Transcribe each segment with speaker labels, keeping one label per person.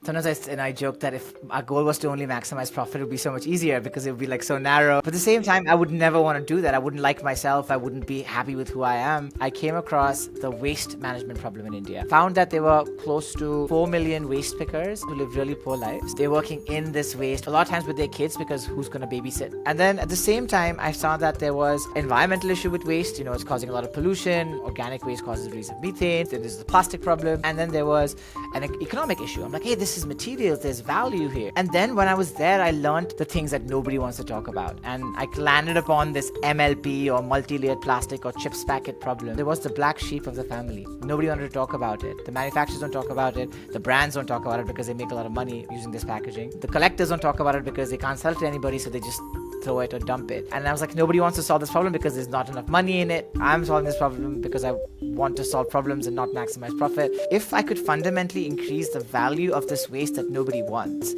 Speaker 1: Sometimes I joke that if our goal was to only maximize profit, it would be so much easier because it would be like so narrow. But at the same time, I would never want to do that. I wouldn't like myself. I wouldn't be happy with who I am. I came across the waste management problem in India. Found that there were close to 4 million waste pickers who live really poor lives. They're working in this waste, a lot of times with their kids because who's going to babysit? And then at the same time, I saw that there was environmental issue with waste. It's causing a lot of pollution. Organic waste causes release of methane. Then there's the plastic problem. And then there was an economic issue. I'm like, hey, this is materials. There's value here. And then when I was there, I learned the things that nobody wants to talk about. And I landed upon this MLP or multi-layered plastic or chips packet problem. There was the black sheep of the family. Nobody wanted to talk about it. The manufacturers don't talk about it. The brands don't talk about it because they make a lot of money using this packaging. The collectors don't talk about it because they can't sell it to anybody, so they just throw it or dump it. And I was like, nobody wants to solve this problem because there's not enough money in it. I'm solving this problem because I want to solve problems and not maximize profit. If I could fundamentally increase the value of this waste that nobody wants,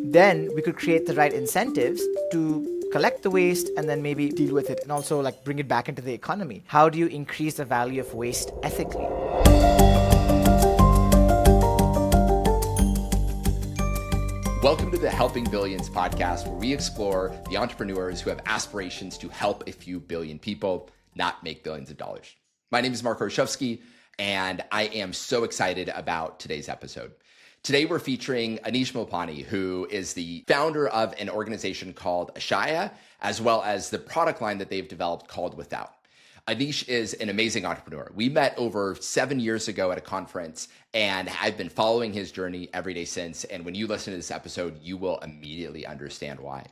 Speaker 1: then we could create the right incentives to collect the waste and then maybe deal with it and also like bring it back into the economy. How do you increase the value of waste ethically?
Speaker 2: Welcome to the Helping Billions podcast, where we explore the entrepreneurs who have aspirations to help a few billion people, not make billions of dollars. My name is Mark Roshevsky, and I am so excited about today's episode. Today, we're featuring Anish Malpani, who is the founder of an organization called Ashaya, as well as the product line that they've developed called Without. Anish is an amazing entrepreneur. We met over 7 years ago at a conference, and I've been following his journey every day since. And when you listen to this episode, you will immediately understand why.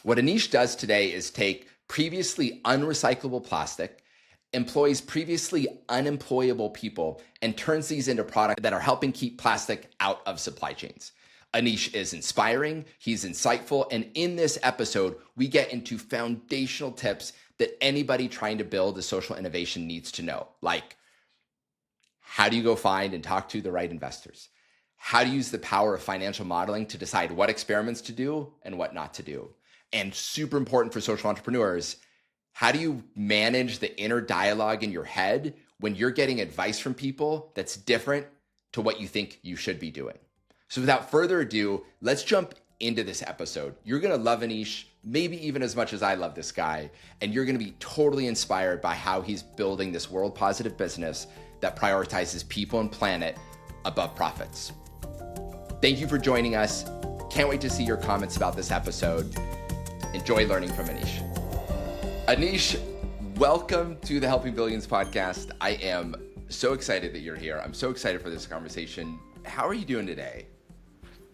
Speaker 2: What Anish does today is take previously unrecyclable plastic, employs previously unemployable people, and turns these into products that are helping keep plastic out of supply chains. Anish is inspiring, he's insightful, and in this episode, we get into foundational tips that anybody trying to build a social innovation needs to know, like how do you go find and talk to the right investors? How to use the power of financial modeling to decide what experiments to do and what not to do. And super important for social entrepreneurs, how do you manage the inner dialogue in your head when you're getting advice from people that's different to what you think you should be doing? So without further ado, let's jump into this episode. You're going to love Anish, maybe even as much as I love this guy, and you're going to be totally inspired by how he's building this world positive business that prioritizes people and planet above profits. Thank you for joining us. Can't wait to see your comments about this episode. Enjoy learning from Anish. Anish, welcome to the Helping Billions podcast. I am so excited that you're here. I'm so excited for this conversation. How are you doing today?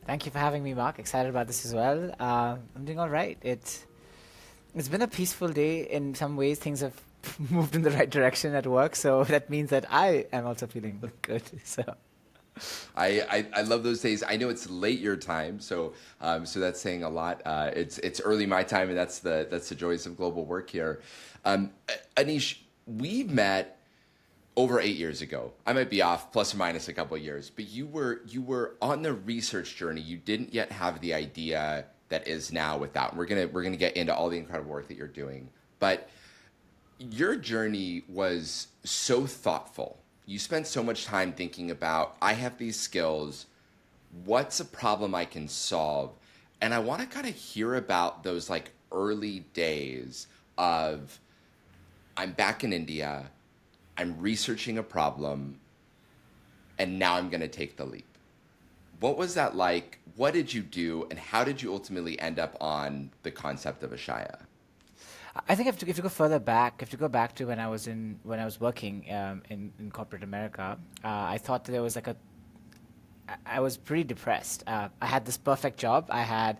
Speaker 1: Thank you for having me, Mark. Excited about this as well. I'm doing all right. It's been a peaceful day. In some ways, things have moved in the right direction at work, so that means that I am also feeling good. So
Speaker 2: I love those days. I know it's late your time, so that's saying a lot. It's early my time, and that's the joys of global work here. Anish, we met over 8 years ago. I might be off plus or minus a couple of years, but you were on the research journey. You didn't yet have the idea that is now Without. We're gonna get into all the incredible work that you're doing, but your journey was so thoughtful. You spent so much time thinking about, I have these skills, what's a problem I can solve? And I want to kind of hear about those like early days of, I'm back in India, I'm researching a problem, and now I'm going to take the leap. What was that like? What did you do? And how did you ultimately end up on the concept of Ashaya?
Speaker 1: I think if you go further back, if you go back to when I was working in corporate America, I thought that there was I was pretty depressed. I had this perfect job. I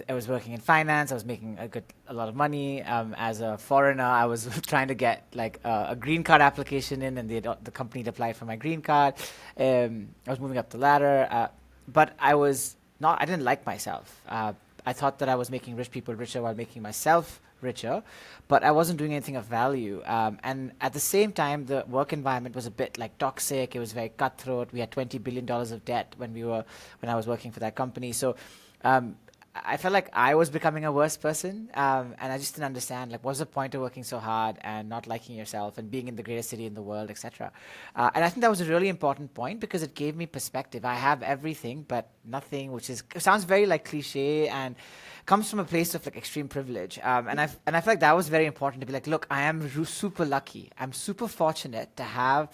Speaker 1: was working in finance. I was making a lot of money. As a foreigner, I was trying to get like a green card application in, and the company had applied for my green card. I was moving up the ladder, but I didn't like myself. I thought that I was making rich people richer while making myself richer, but I wasn't doing anything of value. And at the same time, the work environment was a bit like toxic. It was very cutthroat. We had $20 billion of debt when I was working for that company. So I felt like I was becoming a worse person, and I just didn't understand like what's the point of working so hard and not liking yourself and being in the greatest city in the world, etc. And I think that was a really important point because it gave me perspective. I have everything but nothing, which is sounds very like cliche and comes from a place of like extreme privilege. And I feel like that was very important to be like, look, I am super lucky. I'm super fortunate to have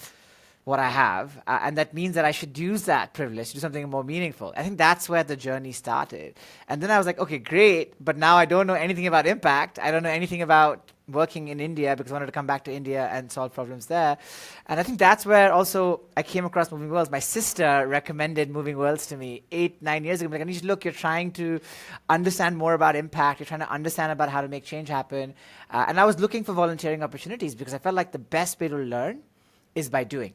Speaker 1: what I have, and that means that I should use that privilege to do something more meaningful. I think that's where the journey started. And then I was like, okay, great, but now I don't know anything about impact. I don't know anything about working in India because I wanted to come back to India and solve problems there. And I think that's where also I came across Moving Worlds. My sister recommended Moving Worlds to me 8-9 years ago. Like, Anish, look, you're trying to understand more about impact. You're trying to understand about how to make change happen. And I was looking for volunteering opportunities because I felt like the best way to learn is by doing.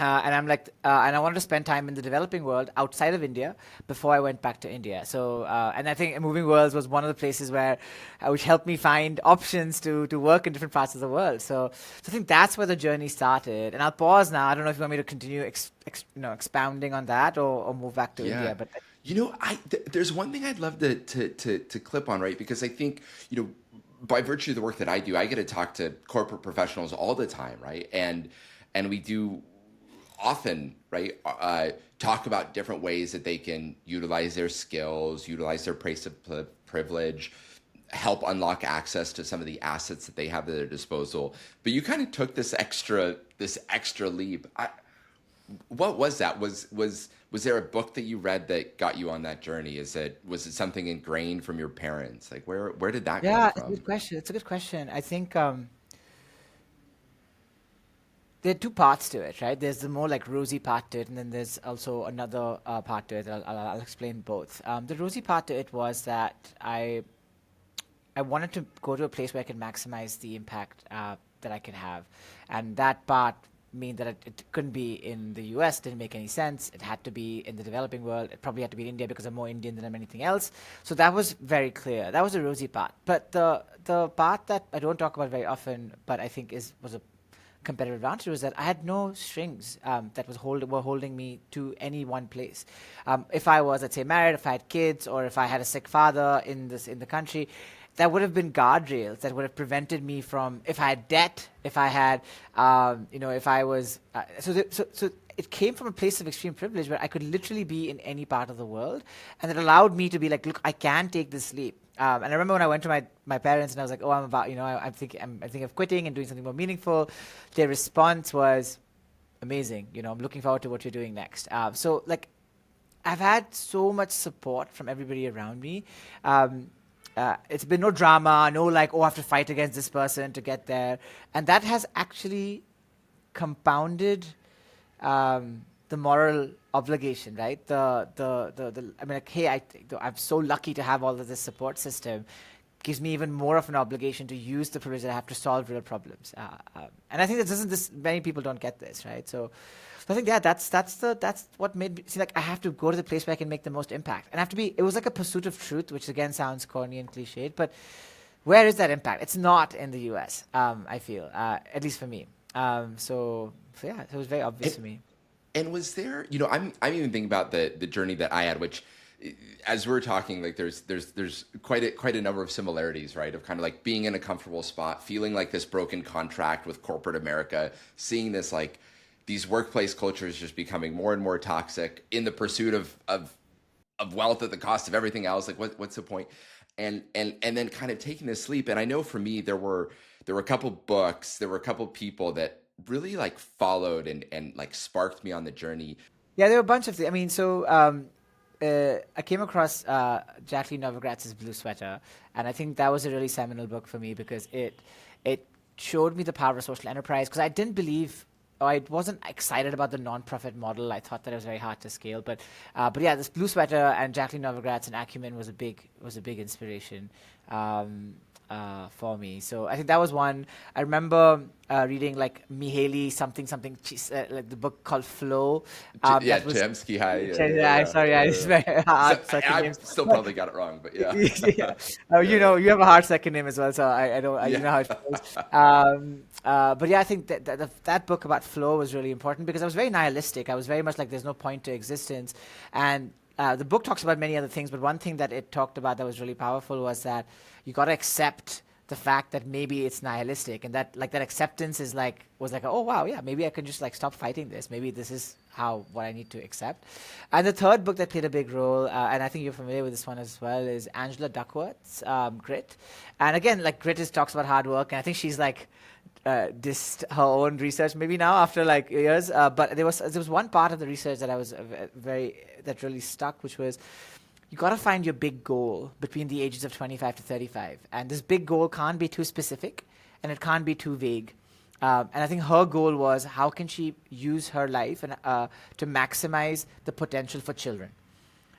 Speaker 1: And I'm like, and I wanted to spend time in the developing world outside of India before I went back to India. So, and I think Moving Worlds was one of the places where, which helped me find options to work in different parts of the world. So I think that's where the journey started. And I'll pause now. I don't know if you want me to continue, expounding on that or move back to India. But
Speaker 2: there's one thing I'd love to clip on, right? Because I think, by virtue of the work that I do, I get to talk to corporate professionals all the time, right? And we do often, right, talk about different ways that they can utilize their skills, utilize their place of privilege, help unlock access to some of the assets that they have at their disposal. But you kind of took this extra leap. What was that? Was there a book that you read that got you on that journey? Was it something ingrained from your parents? Like where did that come
Speaker 1: it's a
Speaker 2: from?
Speaker 1: good question. It's a good question. I think there are two parts to it, right? There's the more like rosy part to it, and then there's also another part to it. I'll explain both. The rosy part to it was that I wanted to go to a place where I could maximize the impact that I could have, and that part mean that it couldn't be in the US. Didn't make any sense. It had to be in the developing world. It probably had to be in India because I'm more Indian than I'm anything else. So that was very clear. That was the rosy part. But the part that I don't talk about very often, but I think was a competitive advantage, was that I had no strings that were holding me to any one place. If I was, let's say, married, if I had kids, or if I had a sick father in the country, that would have been guardrails that would have prevented me from, if I had debt, if I had, if I was, so it came from a place of extreme privilege where I could literally be in any part of the world, and it allowed me to be like, look, I can take this leap. And I remember when I went to my parents and I was like, oh, I'm thinking of quitting and doing something more meaningful. Their response was amazing. I'm looking forward to what you're doing next. So like, I've had so much support from everybody around me. It's been no drama, no like, oh, I have to fight against this person to get there. And that has actually compounded the moral obligation, right? I mean, like, hey, I'm so lucky to have all of this support system. Gives me even more of an obligation to use the privilege that I have to solve real problems. And I think many people don't get this, right? So I think that's what made me see like I have to go to the place where I can make the most impact, and it was like a pursuit of truth, which again sounds corny and cliched, but where is that impact? It's not in the US. I feel, at least for me. So yeah, it was very obvious to me.
Speaker 2: And was there, I'm even thinking about the journey that I had, which, as we're talking, like there's quite a number of similarities, right? Of kind of like being in a comfortable spot, feeling like this broken contract with corporate America, seeing this like these workplace cultures just becoming more and more toxic in the pursuit of wealth at the cost of everything else. Like what's the point? And then kind of taking this leap. And I know for me, there were a couple books, there were a couple people that really like followed and like sparked me on the journey.
Speaker 1: Yeah, there were a bunch of things. I mean, so I came across Jacqueline Novogratz's Blue Sweater, and I think that was a really seminal book for me because it showed me the power of social enterprise, because I didn't believe, or I wasn't excited about the non-profit model. I thought that it was very hard to scale, but yeah, this Blue Sweater and Jacqueline Novogratz and Acumen was a big inspiration for me. So I think that was one. I remember reading like Mihaly something, like the book called Flow.
Speaker 2: Chemsky High.
Speaker 1: Sorry, it's very hard.
Speaker 2: I still probably got it wrong, but yeah.
Speaker 1: Yeah. You have a hard second name as well, so I don't. You know how it feels. But yeah, I think that book about flow was really important because I was very nihilistic. I was very much like, there's no point to existence, and the book talks about many other things, but one thing that it talked about that was really powerful was that you got to accept the fact that maybe it's nihilistic, and that like that acceptance is like was like, oh wow, yeah, maybe I can just like stop fighting this. Maybe this is how what I need to accept. And the third book that played a big role, and I think you're familiar with this one as well, is Angela Duckworth's Grit. And again, like Grit is talks about hard work, and I think she's like dissed her own research maybe now after like years. But there was one part of the research that I was that really stuck, which was you got to find your big goal between the ages of 25 to 35. And this big goal can't be too specific and it can't be too vague. And I think her goal was how can she use her life and, to maximize the potential for children.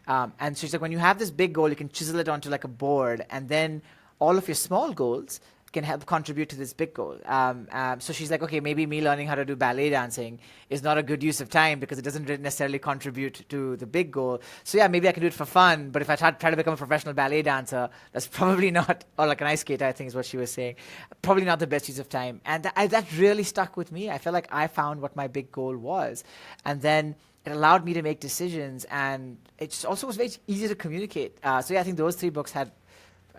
Speaker 1: And she's like, when you have this big goal, you can chisel it onto like a board, and then all of your small goals can help contribute to this big goal. So she's like, okay, maybe me learning how to do ballet dancing is not a good use of time because it doesn't necessarily contribute to the big goal. So yeah, maybe I can do it for fun, but if I try to become a professional ballet dancer, that's probably not, or like an ice skater, I think is what she was saying, probably not the best use of time. And that really stuck with me. I felt like I found what my big goal was. And then it allowed me to make decisions, and it also was very easy to communicate. So yeah, I think those three books had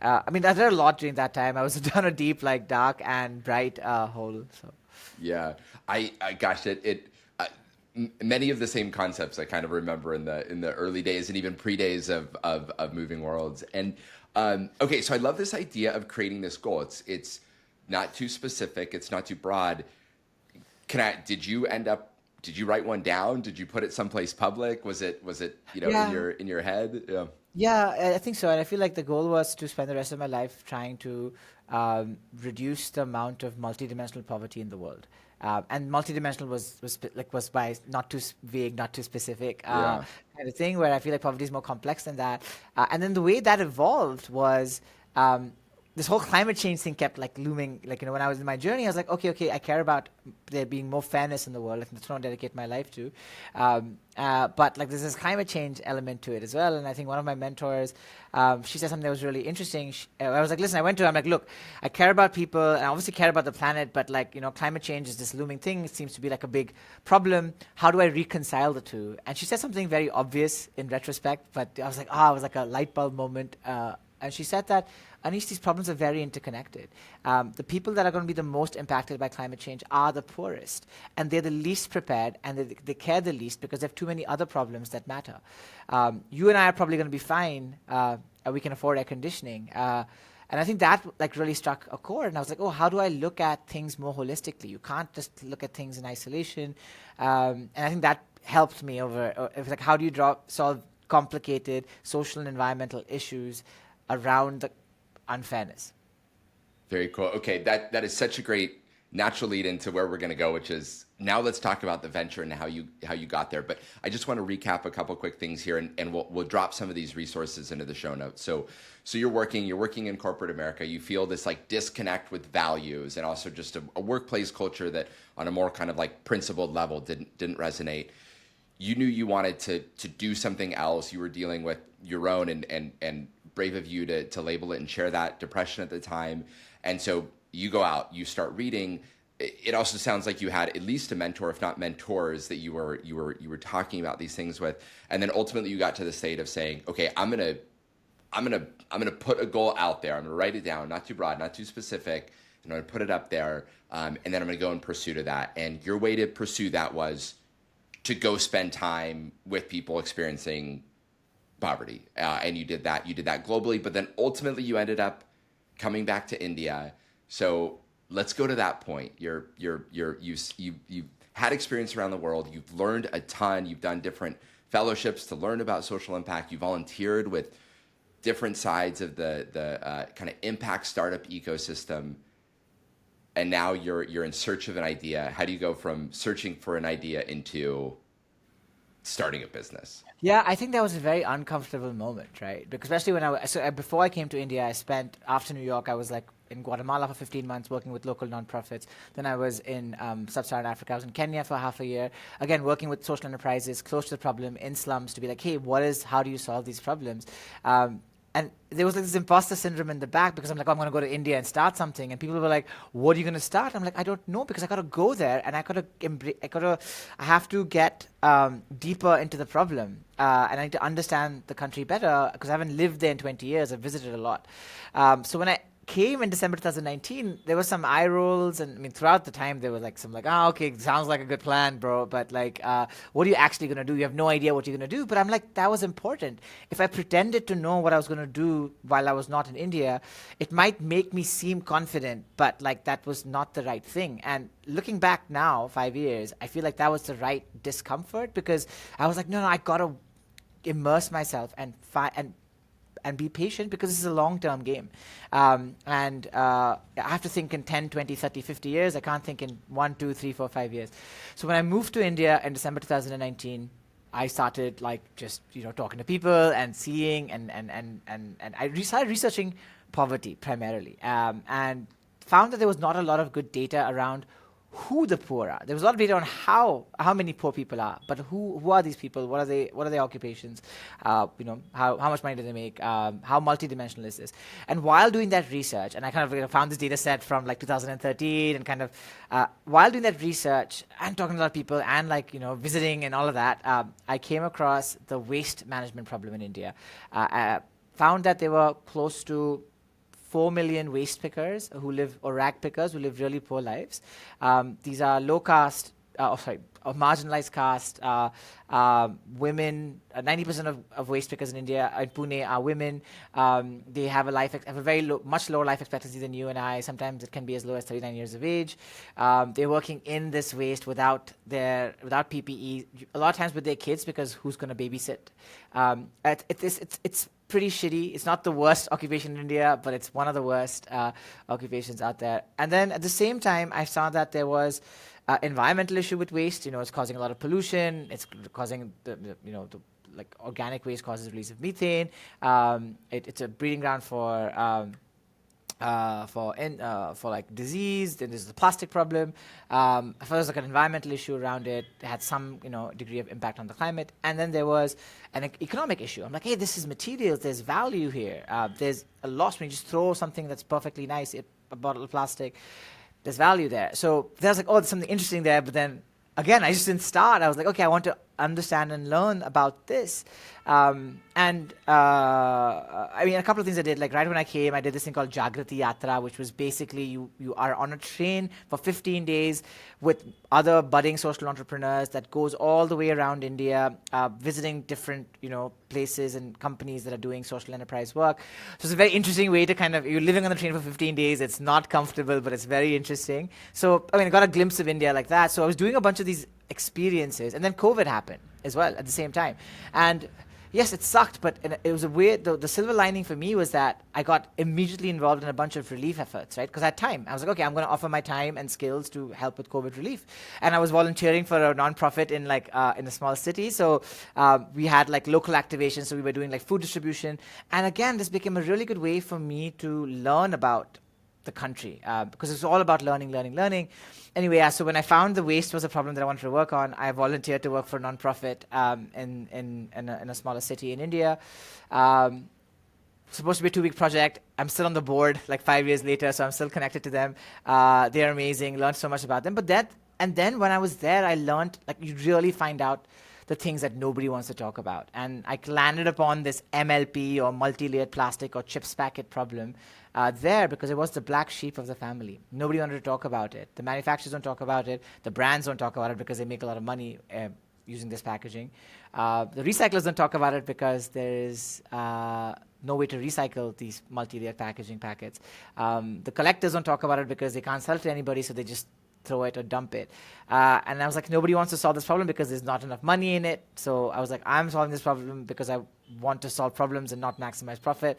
Speaker 1: I mean, I did a lot during that time. I was down a deep, like dark and bright hole. So,
Speaker 2: yeah, I gosh, many of the same concepts I kind of remember in the early days and even pre-days of Moving Worlds. And okay, so I love this idea of creating this goal. It's not too specific. It's not too broad. Did you write one down? Did you put it someplace public? Was it
Speaker 1: yeah.
Speaker 2: in your head? Yeah.
Speaker 1: Yeah, I think so. And I feel like the goal was to spend the rest of my life trying to reduce the amount of multidimensional poverty in the world. And multidimensional was by not too vague, not too specific kind of thing, where I feel like poverty is more complex than that. And then the way that evolved was this whole climate change thing kept like looming. Like, when I was in my journey, I was like, okay, I care about there being more fairness in the world. Like, that's what I dedicate my life to. But like, there's this climate change element to it as well. And I think one of my mentors, she said something that was really interesting. I was like, listen, I went to her, I'm like, look, I care about people and I obviously care about the planet, but like, climate change is this looming thing. It seems to be like a big problem. How do I reconcile the two? And she said something very obvious in retrospect, but I was like, it was like a light bulb moment. And she said that, Anish, these problems are very interconnected. The people that are going to be the most impacted by climate change are the poorest, and they're the least prepared, and they care the least because they have too many other problems that matter. You and I are probably going to be fine. We can afford air conditioning. And I think that like really struck a chord. And I was like, how do I look at things more holistically? You can't just look at things in isolation. And I think that helped me over. It was like, how do you solve complicated social and environmental issues around the unfairness?
Speaker 2: Very cool. Okay, that is such a great natural lead into where we're going to go, which is now let's talk about the venture and how you got there. But I just want to recap a couple quick things here, and we'll drop some of these resources into the show notes. So you're working in corporate America. You feel this like disconnect with values and also just a workplace culture that on a more kind of like principled level didn't resonate. You knew you wanted to do something else. You were dealing with your own and brave of you to label it and share that depression at the time. And so you go out, you start reading. It also sounds like you had at least a mentor, if not mentors, that you were talking about these things with. And then ultimately you got to the state of saying, okay, I'm gonna put a goal out there. I'm gonna write it down, not too broad, not too specific. And I'm gonna put it up there. And then I'm gonna go in pursuit of that. And your way to pursue that was to go spend time with people experiencing poverty, and you did that globally, but then ultimately you ended up coming back to India. So let's go to that point. You've had experience around the world. You've learned a ton. You've done different fellowships to learn about social impact. You volunteered with different sides of the kind of impact startup ecosystem, and now you're in search of an idea. How do you go from searching for an idea into starting a business?
Speaker 1: Yeah, I think that was a very uncomfortable moment, right? Because especially before I came to India, I spent after New York, I was like in Guatemala for 15 months working with local nonprofits. Then I was in sub-Saharan Africa. I was in Kenya for half a year, again working with social enterprises close to the problem in slums to be like, hey, how do you solve these problems? and there was like this imposter syndrome in the back because I'm like, oh, I'm going to go to India and start something. And people were like, what are you going to start? I'm like, I don't know, because I got to go there and I have to get deeper into the problem. And I need to understand the country better because I haven't lived there in 20 years. I've visited a lot. So when I came in December 2019, there were some eye rolls, and I mean, throughout the time, there was like some like, okay, sounds like a good plan, bro, but like, what are you actually gonna do? You have no idea what you're gonna do. But I'm like, that was important. If I pretended to know what I was gonna do while I was not in India, it might make me seem confident, but like that was not the right thing. And looking back now, 5 years, I feel like that was the right discomfort, because I was like, no, I gotta immerse myself and be patient, because this is a long-term game. And I have to think in 10, 20, 30, 50 years. I can't think in 1, 2, 3, 4, 5 years. So when I moved to India in December 2019, I started like just, talking to people and seeing and I started researching poverty primarily, and found that there was not a lot of good data around who the poor are. There was a lot of data on how many poor people are, but who are these people? What are their occupations? How much money do they make? How multidimensional is this? And while doing that research, and I kind of found this data set from like 2013, and kind of while doing that research and talking to a lot of people and visiting and all of that, I came across the waste management problem in India. I found that there were close to 4 million waste pickers or rag pickers who live really poor lives. These are low caste, marginalized caste women. 90% of waste pickers in India, in Pune, are women. They have a very much lower life expectancy than you and I. Sometimes it can be as low as 39 years of age. They're working in this waste without PPE, a lot of times with their kids, because who's going to babysit? It's pretty shitty. It's not the worst occupation in India, but it's one of the worst occupations out there. And then at the same time, I saw that there was environmental issue with waste. It's causing a lot of pollution. It's causing like organic waste causes release of methane. It's a breeding ground for like disease. Then there's the plastic problem. I thought there was like an environmental issue around it. It had some degree of impact on the climate. And then there was an economic issue. I'm like, hey, this is materials. There's value here. There's a loss when you just throw something that's perfectly nice, a bottle of plastic. There's value there. So there's like, there's something interesting there. But then again, I just didn't start. I was like, okay, I want to understand and learn about this. I mean, a couple of things I did. Like right when I came, I did this thing called Jagrati Yatra, which was basically you are on a train for 15 days with other budding social entrepreneurs that goes all the way around India, visiting different places and companies that are doing social enterprise work. So it's a very interesting way to you're living on the train for 15 days. It's not comfortable, but it's very interesting. So I mean, I got a glimpse of India like that. So I was doing a bunch of these experiences, and then COVID happened as well at the same time. And yes, it sucked, but it was a weird. The silver lining for me was that I got immediately involved in a bunch of relief efforts, right? Because I had time. I was like, okay, I'm going to offer my time and skills to help with COVID relief. And I was volunteering for a nonprofit in a small city. So we had like local activations. So we were doing like food distribution. And again, this became a really good way for me to learn about the country, because it's all about learning. Anyway, so when I found the waste was a problem that I wanted to work on, I volunteered to work for a nonprofit in a smaller city in India. Supposed to be a 2-week project. I'm still on the board like 5 years later, so I'm still connected to them. They're amazing. Learned so much about them. And then when I was there, I learned, like, you really find out the things that nobody wants to talk about. And I landed upon this MLP, or multi-layered plastic or chips packet problem there, because it was the black sheep of the family. Nobody wanted to talk about it. The manufacturers don't talk about it. The brands don't talk about it because they make a lot of money using this packaging. The recyclers don't talk about it because there is no way to recycle these multi-layered packaging packets. The collectors don't talk about it because they can't sell it to anybody, so they just throw it or dump it. And I was like, nobody wants to solve this problem because there's not enough money in it. So I was like, I'm solving this problem because I want to solve problems and not maximize profit.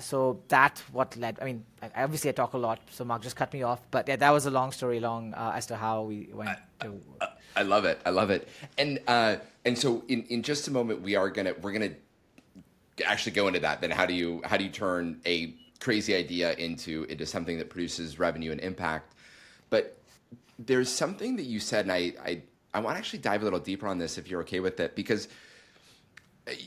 Speaker 1: So that's what led. I mean, obviously I talk a lot, so Mark just cut me off. But yeah, that was a long story as to how we went to.
Speaker 2: I love it. And so in just a moment we're gonna actually go into that. Then how do you turn a crazy idea into something that produces revenue and impact? But there's something that you said, and I want to actually dive a little deeper on this if you're okay with it, because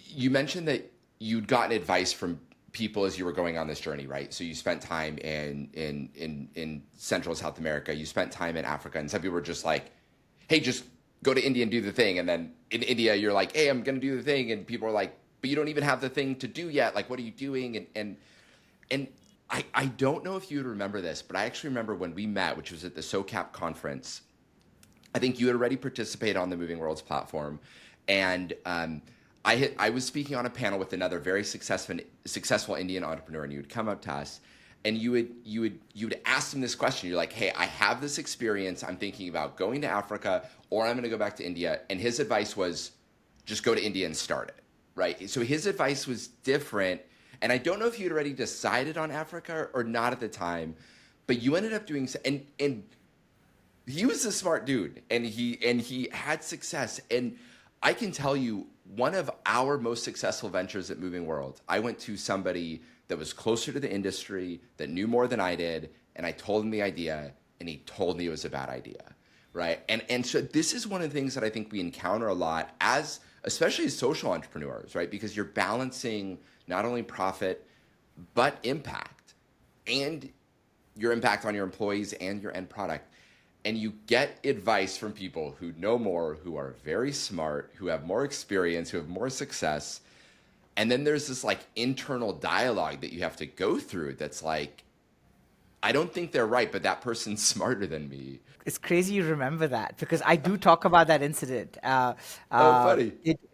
Speaker 2: you mentioned that you'd gotten advice from people as you were going on this journey, right? So you spent time in Central and South America, you spent time in Africa, and some people were just like, hey, just go to India and do the thing. And then in India, you're like, hey, I'm going to do the thing. And people are like, but you don't even have the thing to do yet. Like, what are you doing? And I don't know if you would remember this, but I actually remember when we met, which was at the SOCAP conference. I think you had already participated on the Moving Worlds platform. And I was speaking on a panel with another very successful Indian entrepreneur, and you would come up to us and you would ask them this question. You're like, hey, I have this experience. I'm thinking about going to Africa, or I'm going to go back to India. And his advice was just go to India and start it, right? So his advice was different. And I don't know if you'd already decided on Africa or not at the time, but you ended up doing, and he was a smart dude, and he had success. And I can tell you, one of our most successful ventures at Moving World, I went to somebody that was closer to the industry, that knew more than I did, and I told him the idea, and he told me it was a bad idea, right? And so this is one of the things that I think we encounter a lot especially as social entrepreneurs, right? Because you're balancing not only profit, but impact, and your impact on your employees and your end product. And you get advice from people who know more, who are very smart, who have more experience, who have more success. And then there's this like internal dialogue that you have to go through that's like, I don't think they're right, but that person's smarter than me.
Speaker 1: It's crazy you remember that, because I do talk about that incident.
Speaker 2: Funny.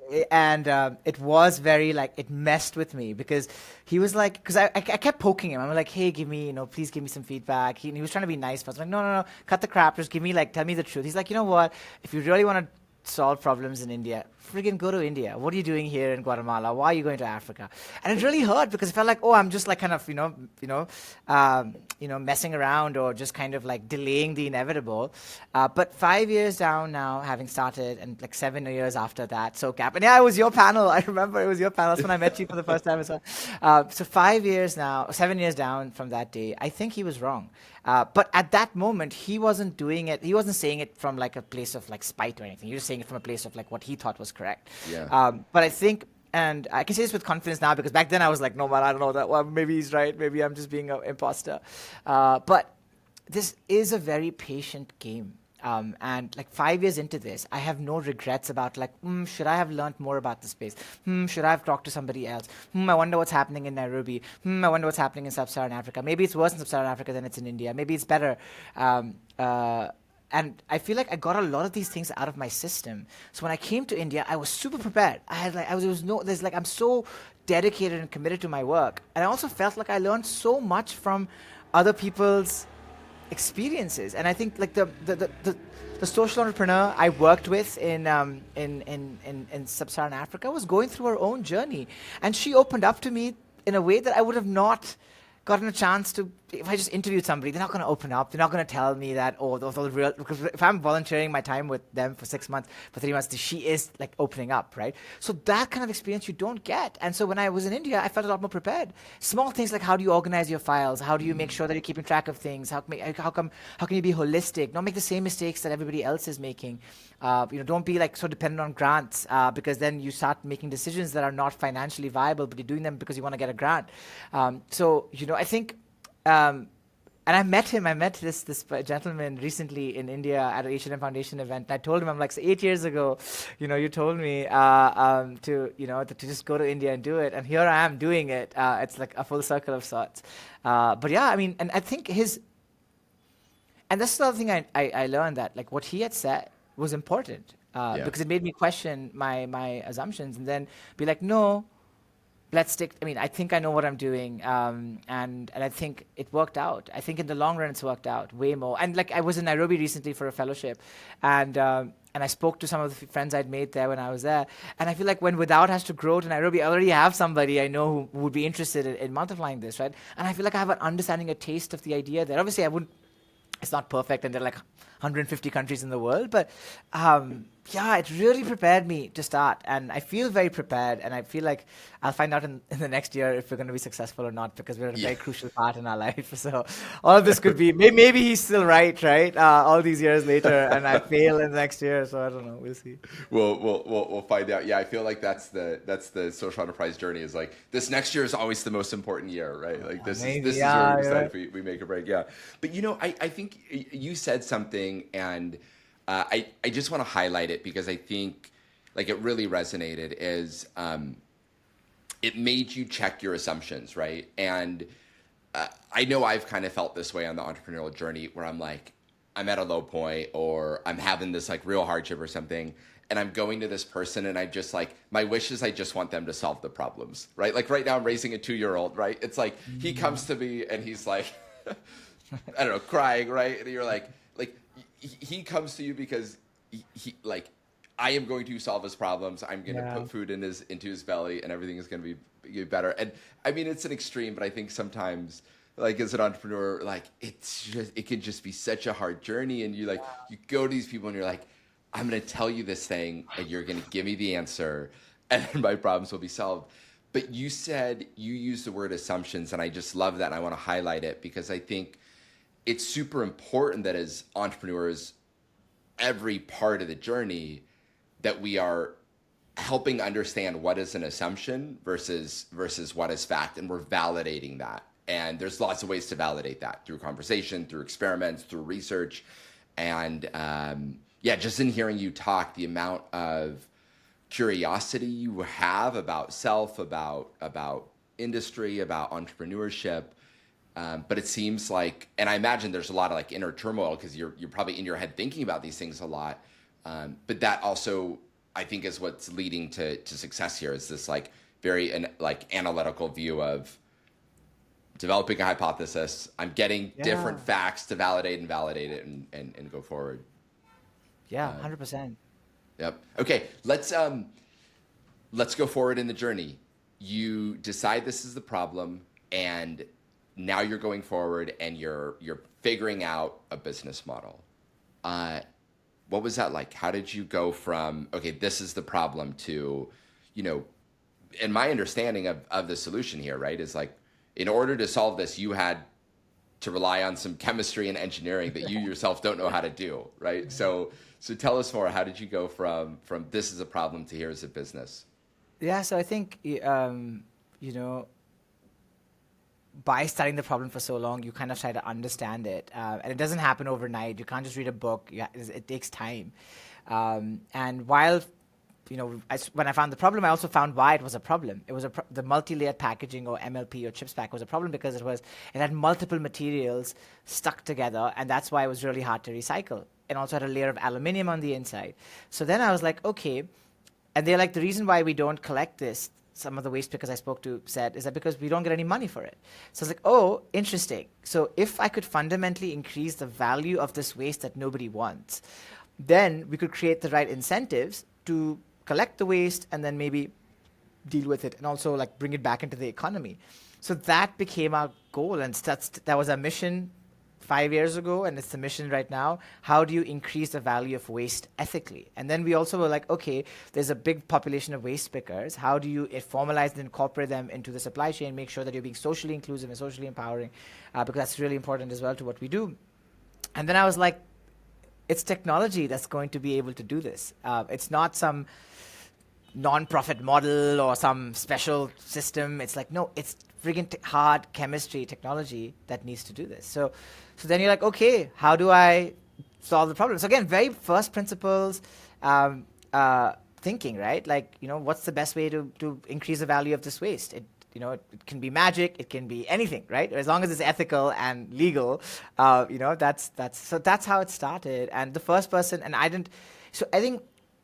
Speaker 1: It was very like, it messed with me, because he was like, because I kept poking him. I'm like, hey, please give me some feedback. He was trying to be nice, but I was like, no, cut the crap. Just tell me the truth. He's like, you know what? If you really want to solve problems in India, friggin' go to India. What are you doing here in Guatemala? Why are you going to Africa? And it really hurt, because it felt like, oh, I'm just like kind of, messing around, or just kind of like delaying the inevitable. But 5 years down now, having started, and like 7 years after that, SOCAP. And yeah, it was your panel. I remember it was your panel. That's when I met you for the first time as well. So 7 years down from that day, I think he was wrong. But at that moment, he wasn't doing it. He wasn't saying it from like a place of like spite or anything. He was saying it from a place of like what he thought was correct.
Speaker 2: Yeah.
Speaker 1: But I think, and I can say this with confidence now, because back then I was like, no, man, I don't know that. Well, maybe he's right. Maybe I'm just being an imposter. But this is a very patient game. And like 5 years into this, I have no regrets about like, should I have learned more about the space? Should I have talked to somebody else? I wonder what's happening in Nairobi. I wonder what's happening in Sub-Saharan Africa. Maybe it's worse in Sub-Saharan Africa than it's in India. Maybe it's better. And I feel like I got a lot of these things out of my system. So when I came to India, I was super prepared. I'm so dedicated and committed to my work. And I also felt like I learned so much from other people's experiences. And I think like the social entrepreneur I worked with in Sub-Saharan Africa was going through her own journey, and she opened up to me in a way that I would have not gotten a chance to. If I just interviewed somebody, they're not going to open up. They're not going to tell me that, those are real. Because if I'm volunteering my time with them for 6 months, for 3 months, she is like opening up, right? So that kind of experience you don't get. And so when I was in India, I felt a lot more prepared. Small things like, how do you organize your files? How do you make sure that you're keeping track of things? How can you be holistic? Don't make the same mistakes that everybody else is making. Don't be like so dependent on grants, because then you start making decisions that are not financially viable, but you're doing them because you want to get a grant. I think. And I met him. I met this gentleman recently in India at an H&M Foundation event. And I told him, I'm like, so 8 years ago, you told me to just go to India and do it, and here I am doing it. It's like a full circle of sorts. But yeah, I mean, and I think and that's the other thing I learned, that like what he had said was important, because it made me question my assumptions, and then be like, no. Let's stick. I mean, I think I know what I'm doing, and I think it worked out. I think in the long run, it's worked out way more. And like, I was in Nairobi recently for a fellowship, and I spoke to some of the friends I'd made there when I was there. And I feel like when Without has to grow to Nairobi, I already have somebody I know who would be interested in multiplying this, right? And I feel like I have an understanding, a taste of the idea there. Obviously, I wouldn't. It's not perfect, and there are like 150 countries in the world, but Yeah, it really prepared me to start, and I feel very prepared, and I feel like I'll find out in the next year if we're going to be successful or not, because we're at a very crucial part in our life. So all of this could be, maybe he's still right, all these years later, and I fail in the next year, so I don't know, we'll see.
Speaker 2: We'll find out. Yeah, I feel like that's the social enterprise journey, is like, this next year is always the most important year, right? Like this is where we decide if we make a break. Yeah. But I think you said something, and I just want to highlight it, because I think like it really resonated, is it made you check your assumptions, right? And I know I've kind of felt this way on the entrepreneurial journey, where I'm like, I'm at a low point, or I'm having this like real hardship or something, and I'm going to this person, and I just like, my wish is I just want them to solve the problems, right? Like right now I'm raising a 2-year-old, right? It's like, he comes to me and he's like, I don't know, crying, right? And you're like he comes to you because he like, I am going to solve his problems. I'm going to put food into his belly, and everything is going to be better. And I mean, it's an extreme, but I think sometimes, like as an entrepreneur, like it can just be such a hard journey. And you go to these people and you're like, I'm going to tell you this thing, and you're going to give me the answer, and then my problems will be solved. But you said, you used the word assumptions, and I just love that. And I want to highlight it, because I think it's super important that as entrepreneurs, every part of the journey, that we are helping understand what is an assumption versus what is fact, and we're validating that. And there's lots of ways to validate that, through conversation, through experiments, through research. And just in hearing you talk, the amount of curiosity you have about self, about industry, about entrepreneurship. But it seems like, and I imagine there's a lot of like inner turmoil, because you're probably in your head thinking about these things a lot. But that also, I think, is what's leading to success here, is this like very analytical view of developing a hypothesis. I'm getting different facts to validate it and go forward.
Speaker 1: Yeah, 100%.
Speaker 2: Yep. Okay, let's go forward in the journey. You decide this is the problem, and now you're going forward, and you're figuring out a business model. What was that like? How did you go from, okay, this is the problem, to, and my understanding of the solution here, right, is like, in order to solve this, you had to rely on some chemistry and engineering that you yourself don't know how to do, right? So tell us more. How did you go from this is a problem to here's a business?
Speaker 1: Yeah, so I think, by studying the problem for so long, you kind of try to understand it. And it doesn't happen overnight. You can't just read a book. It takes time. And while, when I found the problem, I also found why it was a problem. It was the multi-layered packaging, or MLP, or chips pack, was a problem because it had multiple materials stuck together, and that's why it was really hard to recycle. And also had a layer of aluminum on the inside. So then I was like, okay. And they're like, the reason why we don't collect this, some of the waste pickers I spoke to said, is that because we don't get any money for it. So I was like, oh, interesting. So if I could fundamentally increase the value of this waste that nobody wants, then we could create the right incentives to collect the waste, and then maybe deal with it, and also like bring it back into the economy. So that became our goal, and that was our mission 5 years ago, and it's the mission right now. How do you increase the value of waste ethically? And then we also were like, okay, there's a big population of waste pickers. How do you formalize and incorporate them into the supply chain, make sure that you're being socially inclusive and socially empowering, because that's really important as well to what we do. And then I was like, it's technology that's going to be able to do this. It's not some non-profit model or some special system. It's like, no, it's friggin' hard chemistry technology that needs to do this. So then you're like, okay, how do I solve the problem? So again, very first principles thinking, right? Like, what's the best way to increase the value of this waste? It can be magic, it can be anything, right? As long as it's ethical and legal, that's how it started. And the first person, and I think,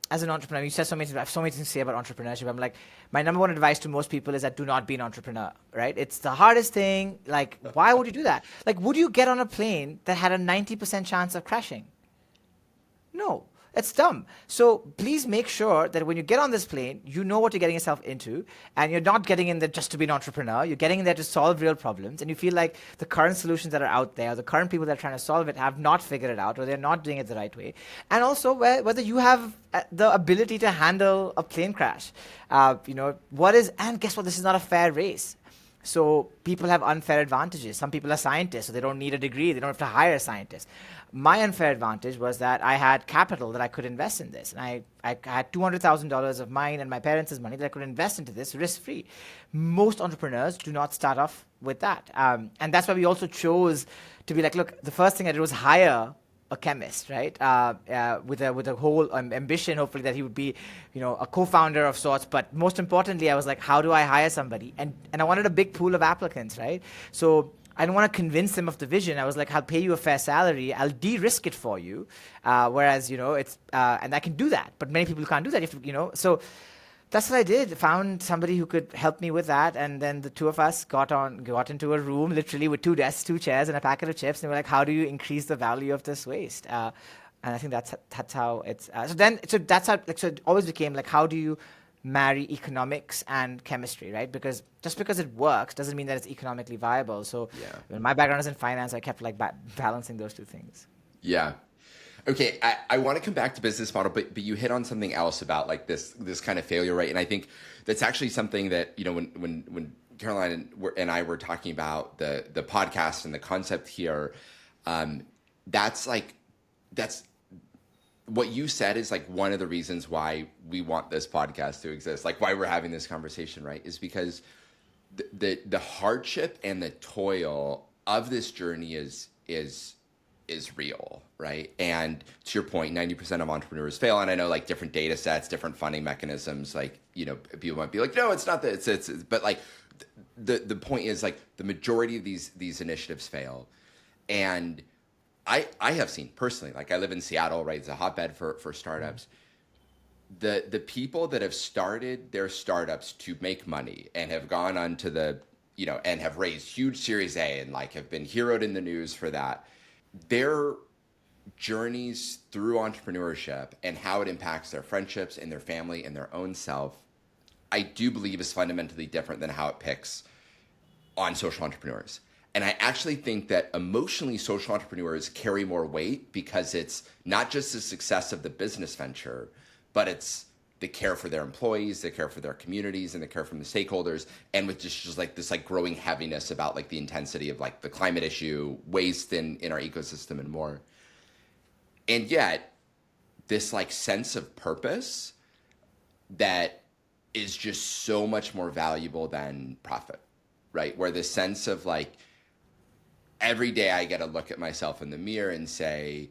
Speaker 1: as an entrepreneur, you said so many things. I have so many things to say about entrepreneurship. I'm like, my number one advice to most people is that do not be an entrepreneur, right? It's the hardest thing. Like, why would you do that? Like, would you get on a plane that had a 90% chance of crashing? No. It's dumb. So please make sure that when you get on this plane, you know what you're getting yourself into, and you're not getting in there just to be an entrepreneur. You're getting in there to solve real problems, and you feel like the current solutions that are out there, the current people that are trying to solve it have not figured it out, or they're not doing it the right way. And also whether you have the ability to handle a plane crash. And guess what? This is not a fair race. So people have unfair advantages. Some people are scientists, so they don't need a degree. They don't have to hire a scientist. My unfair advantage was that I had capital that I could invest in this. And I had $200,000 of mine and my parents' money that I could invest into this risk-free. Most entrepreneurs do not start off with that. And that's why we also chose to be like, look, the first thing I did was hire a chemist, right? With a whole ambition, hopefully, that he would be, a co-founder of sorts. But most importantly, I was like, how do I hire somebody? And I wanted a big pool of applicants, right? So I didn't want to convince them of the vision. I was like, I'll pay you a fair salary. I'll de-risk it for you. Whereas, it's and I can do that. But many people can't do that. So that's what I did. Found somebody who could help me with that, and then the two of us got into a room, literally with 2 desks, 2 chairs, and a packet of chips, and we're like, how do you increase the value of this waste? And I think that's how it's. So that's how. So it always became like, how do you marry economics and chemistry, right? Because just because it works doesn't mean that it's economically viable. So when my background is in finance, I kept like balancing those two things.
Speaker 2: Yeah. Okay, I want to come back to business model, but you hit on something else about like this kind of failure, right? And I think that's actually something that, when Caroline and I were talking about the podcast and the concept here, that's what you said is like one of the reasons why we want this podcast to exist, like why we're having this conversation, right? Is because the hardship and the toil of this journey is real, right? And to your point, 90% of entrepreneurs fail. And I know like different data sets, different funding mechanisms, like, people might be like, no, it's not that it's but like the point is like the majority of these initiatives fail. And I have seen personally, like I live in Seattle, right? It's a hotbed for startups. The people that have started their startups to make money and have gone on to and have raised huge Series A and like have been heroed in the news for that, their journeys through entrepreneurship and how it impacts their friendships and their family and their own self, I do believe is fundamentally different than how it picks on social entrepreneurs. And I actually think that emotionally social entrepreneurs carry more weight because it's not just the success of the business venture, but it's the care for their employees, the care for their communities, and the care from the stakeholders, and with just like this like growing heaviness about like the intensity of like the climate issue, waste in our ecosystem, and more. And yet, this like sense of purpose that is just so much more valuable than profit, right? Where the sense of like every day I get to look at myself in the mirror and say,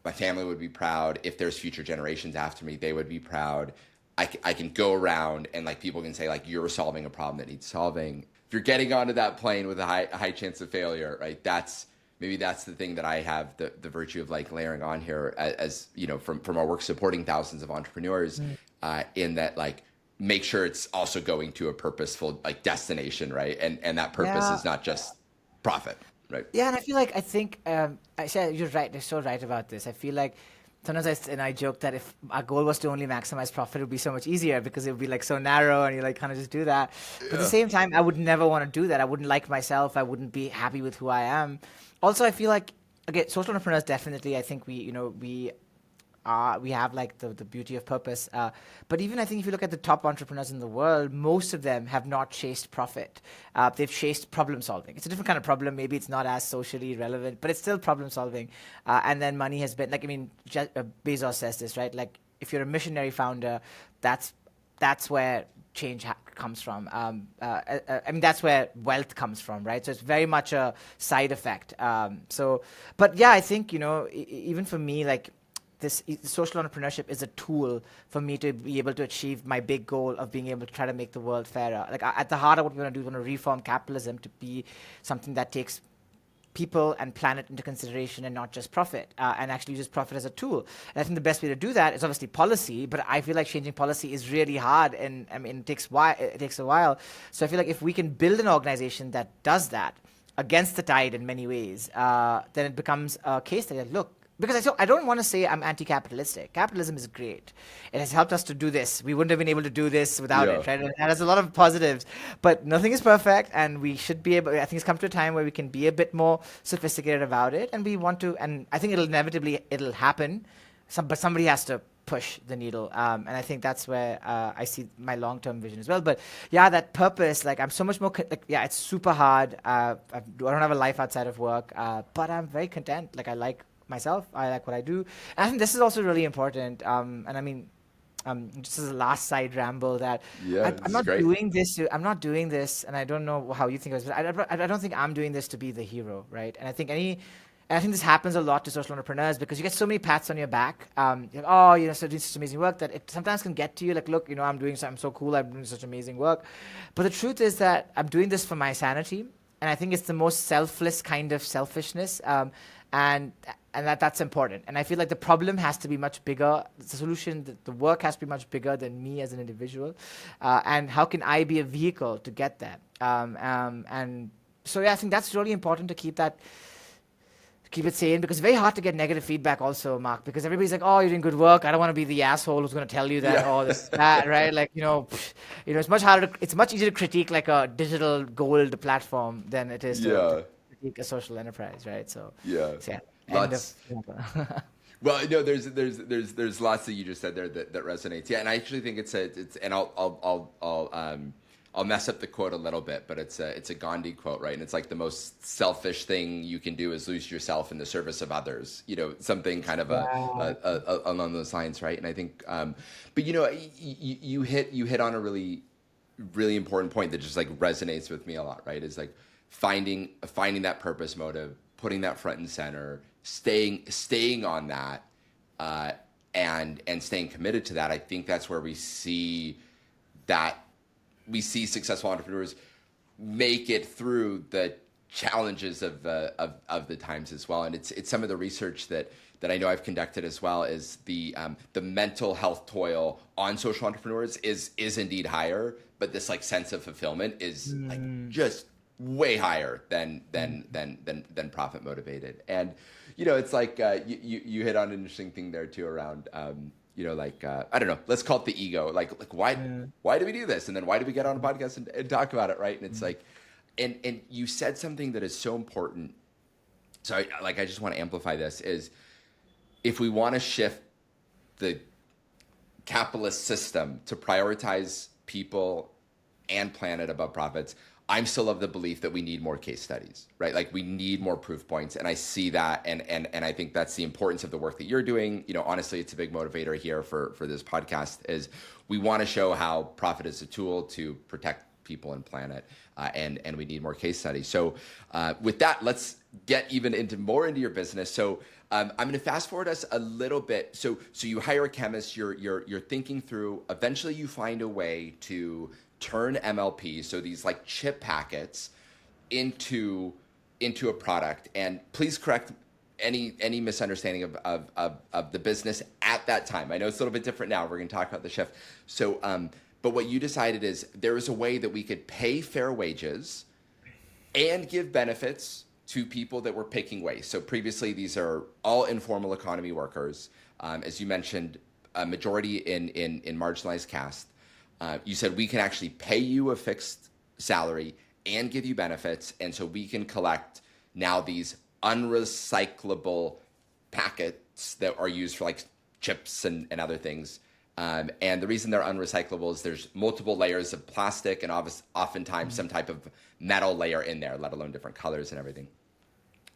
Speaker 2: my family would be proud. If there's future generations after me, they would be proud. I can go around and like people can say like, you're solving a problem that needs solving. If you're getting onto that plane with a high chance of failure, right? Maybe that's the thing that I have the virtue of like layering on here as from our work supporting thousands of entrepreneurs, in that like make sure it's also going to a purposeful like destination, right? And that purpose is not just profit. Right.
Speaker 1: Yeah, and I think I said you're right. You're so right about this. I feel like sometimes I joke that if our goal was to only maximize profit, it would be so much easier because it would be like so narrow and you like kind of just do that. But at the same time, I would never want to do that. I wouldn't like myself. I wouldn't be happy with who I am. Also, I feel like, again, social entrepreneurs definitely, I think we have like the beauty of purpose. But even I think if you look at the top entrepreneurs in the world, most of them have not chased profit. They've chased problem solving. It's a different kind of problem. Maybe it's not as socially relevant, but it's still problem solving. And then money has been, Bezos says this, right? Like if you're a missionary founder, that's where change comes from. That's where wealth comes from, right? So it's very much a side effect. But yeah, I think, even for me, like, this social entrepreneurship is a tool for me to be able to achieve my big goal of being able to try to make the world fairer. Like at the heart of what we want to do, we want to reform capitalism to be something that takes people and planet into consideration and not just profit, and actually uses profit as a tool. And I think the best way to do that is obviously policy, but I feel like changing policy is really hard, and it takes a while. So I feel like if we can build an organization that does that against the tide in many ways, then it becomes a case that, look, because I don't want to say I'm anti-capitalistic. Capitalism is great. It has helped us to do this. We wouldn't have been able to do this without it, right? And it has a lot of positives, but nothing is perfect, and we should be able. I think it's come to a time where we can be a bit more sophisticated about it, and we want to. And I think it'll happen. But somebody has to push the needle, and I think that's where I see my long-term vision as well. But yeah, that purpose, like I'm so much more it's super hard. I don't have a life outside of work, but I'm very content. Like I like myself, I like what I do, and I think this is also really important. And I mean, just as a last side ramble, that I'm not doing this. I'm not doing this, and I don't know how you think of it. But I don't think I'm doing this to be the hero, right? And I think this happens a lot to social entrepreneurs because you get so many pats on your back. So doing such amazing work that it sometimes can get to you. Like, look, I'm so cool. I'm doing such amazing work. But the truth is that I'm doing this for my sanity. And I think it's the most selfless kind of selfishness. And that's important. And I feel like the problem has to be much bigger. The solution, the work has to be much bigger than me as an individual. And how can I be a vehicle to get that? And so, I think that's really important to keep it sane, because it's very hard to get negative feedback also, Mark, because everybody's like, oh, you're doing good work. I don't want to be the asshole who's going to tell you that, that, right? Like, it's much harder. It's much easier to critique like a digital gold platform than it is to critique a social enterprise, right? So,
Speaker 2: lots. Well, there's lots that you just said there that resonates. Yeah, and I actually think and I'll mess up the quote a little bit, but it's a Gandhi quote, right? And it's like the most selfish thing you can do is lose yourself in the service of others. Something kind of along those lines, right? And I think, but you hit on a really, really important point that just like resonates with me a lot, right? Is like finding that purpose motive, putting that front and center, staying on that, and staying committed to that. I think that's where we see successful entrepreneurs make it through the challenges of the times as well. And it's some of the research that I know I've conducted as well is the mental health toil on social entrepreneurs is indeed higher, but this like sense of fulfillment is like just way higher than profit motivated. And it's like you hit on an interesting thing there too around I don't know, let's call it the ego. Like why do we do this? And then why do we get on a podcast and talk about it, right? And it's like, and you said something that is so important. So I just want to amplify this is if we want to shift the capitalist system to prioritize people and planet above profits, I'm still of the belief that we need more case studies, right? Like we need more proof points. And I see that. And I think that's the importance of the work that you're doing. Honestly, it's a big motivator here for this podcast is we want to show how profit is a tool to protect people and planet. And we need more case studies. So with that, let's get even into your business. So I'm going to fast forward us a little bit. So you hire a chemist, you're thinking through, eventually you find a way to turn MLP, so these like chip packets, into a product. And please correct any misunderstanding of the business at that time. I know it's a little bit different now. We're going to talk about the shift. So, but what you decided is there is a way that we could pay fair wages and give benefits to people that were picking waste. So previously, these are all informal economy workers. As you mentioned, a majority in marginalized caste. You said we can actually pay you a fixed salary and give you benefits. And so we can collect now these unrecyclable packets that are used for like chips and other things. And the reason they're unrecyclable is there's multiple layers of plastic and oftentimes some type of metal layer in there, let alone different colors and everything.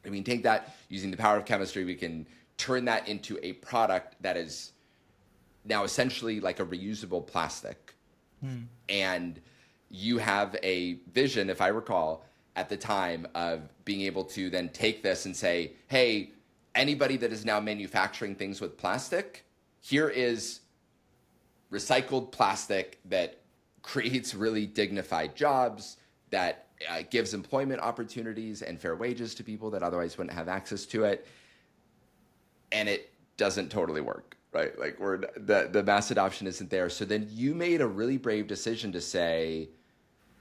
Speaker 2: And we can take that using the power of chemistry. We can turn that into a product that is now essentially like a reusable plastic. And you have a vision, if I recall, at the time of being able to then take this and say, hey, anybody that is now manufacturing things with plastic, here is recycled plastic that creates really dignified jobs, that gives employment opportunities and fair wages to people that otherwise wouldn't have access to it. And it doesn't totally work. Right, like the mass adoption isn't there. So then you made a really brave decision to say,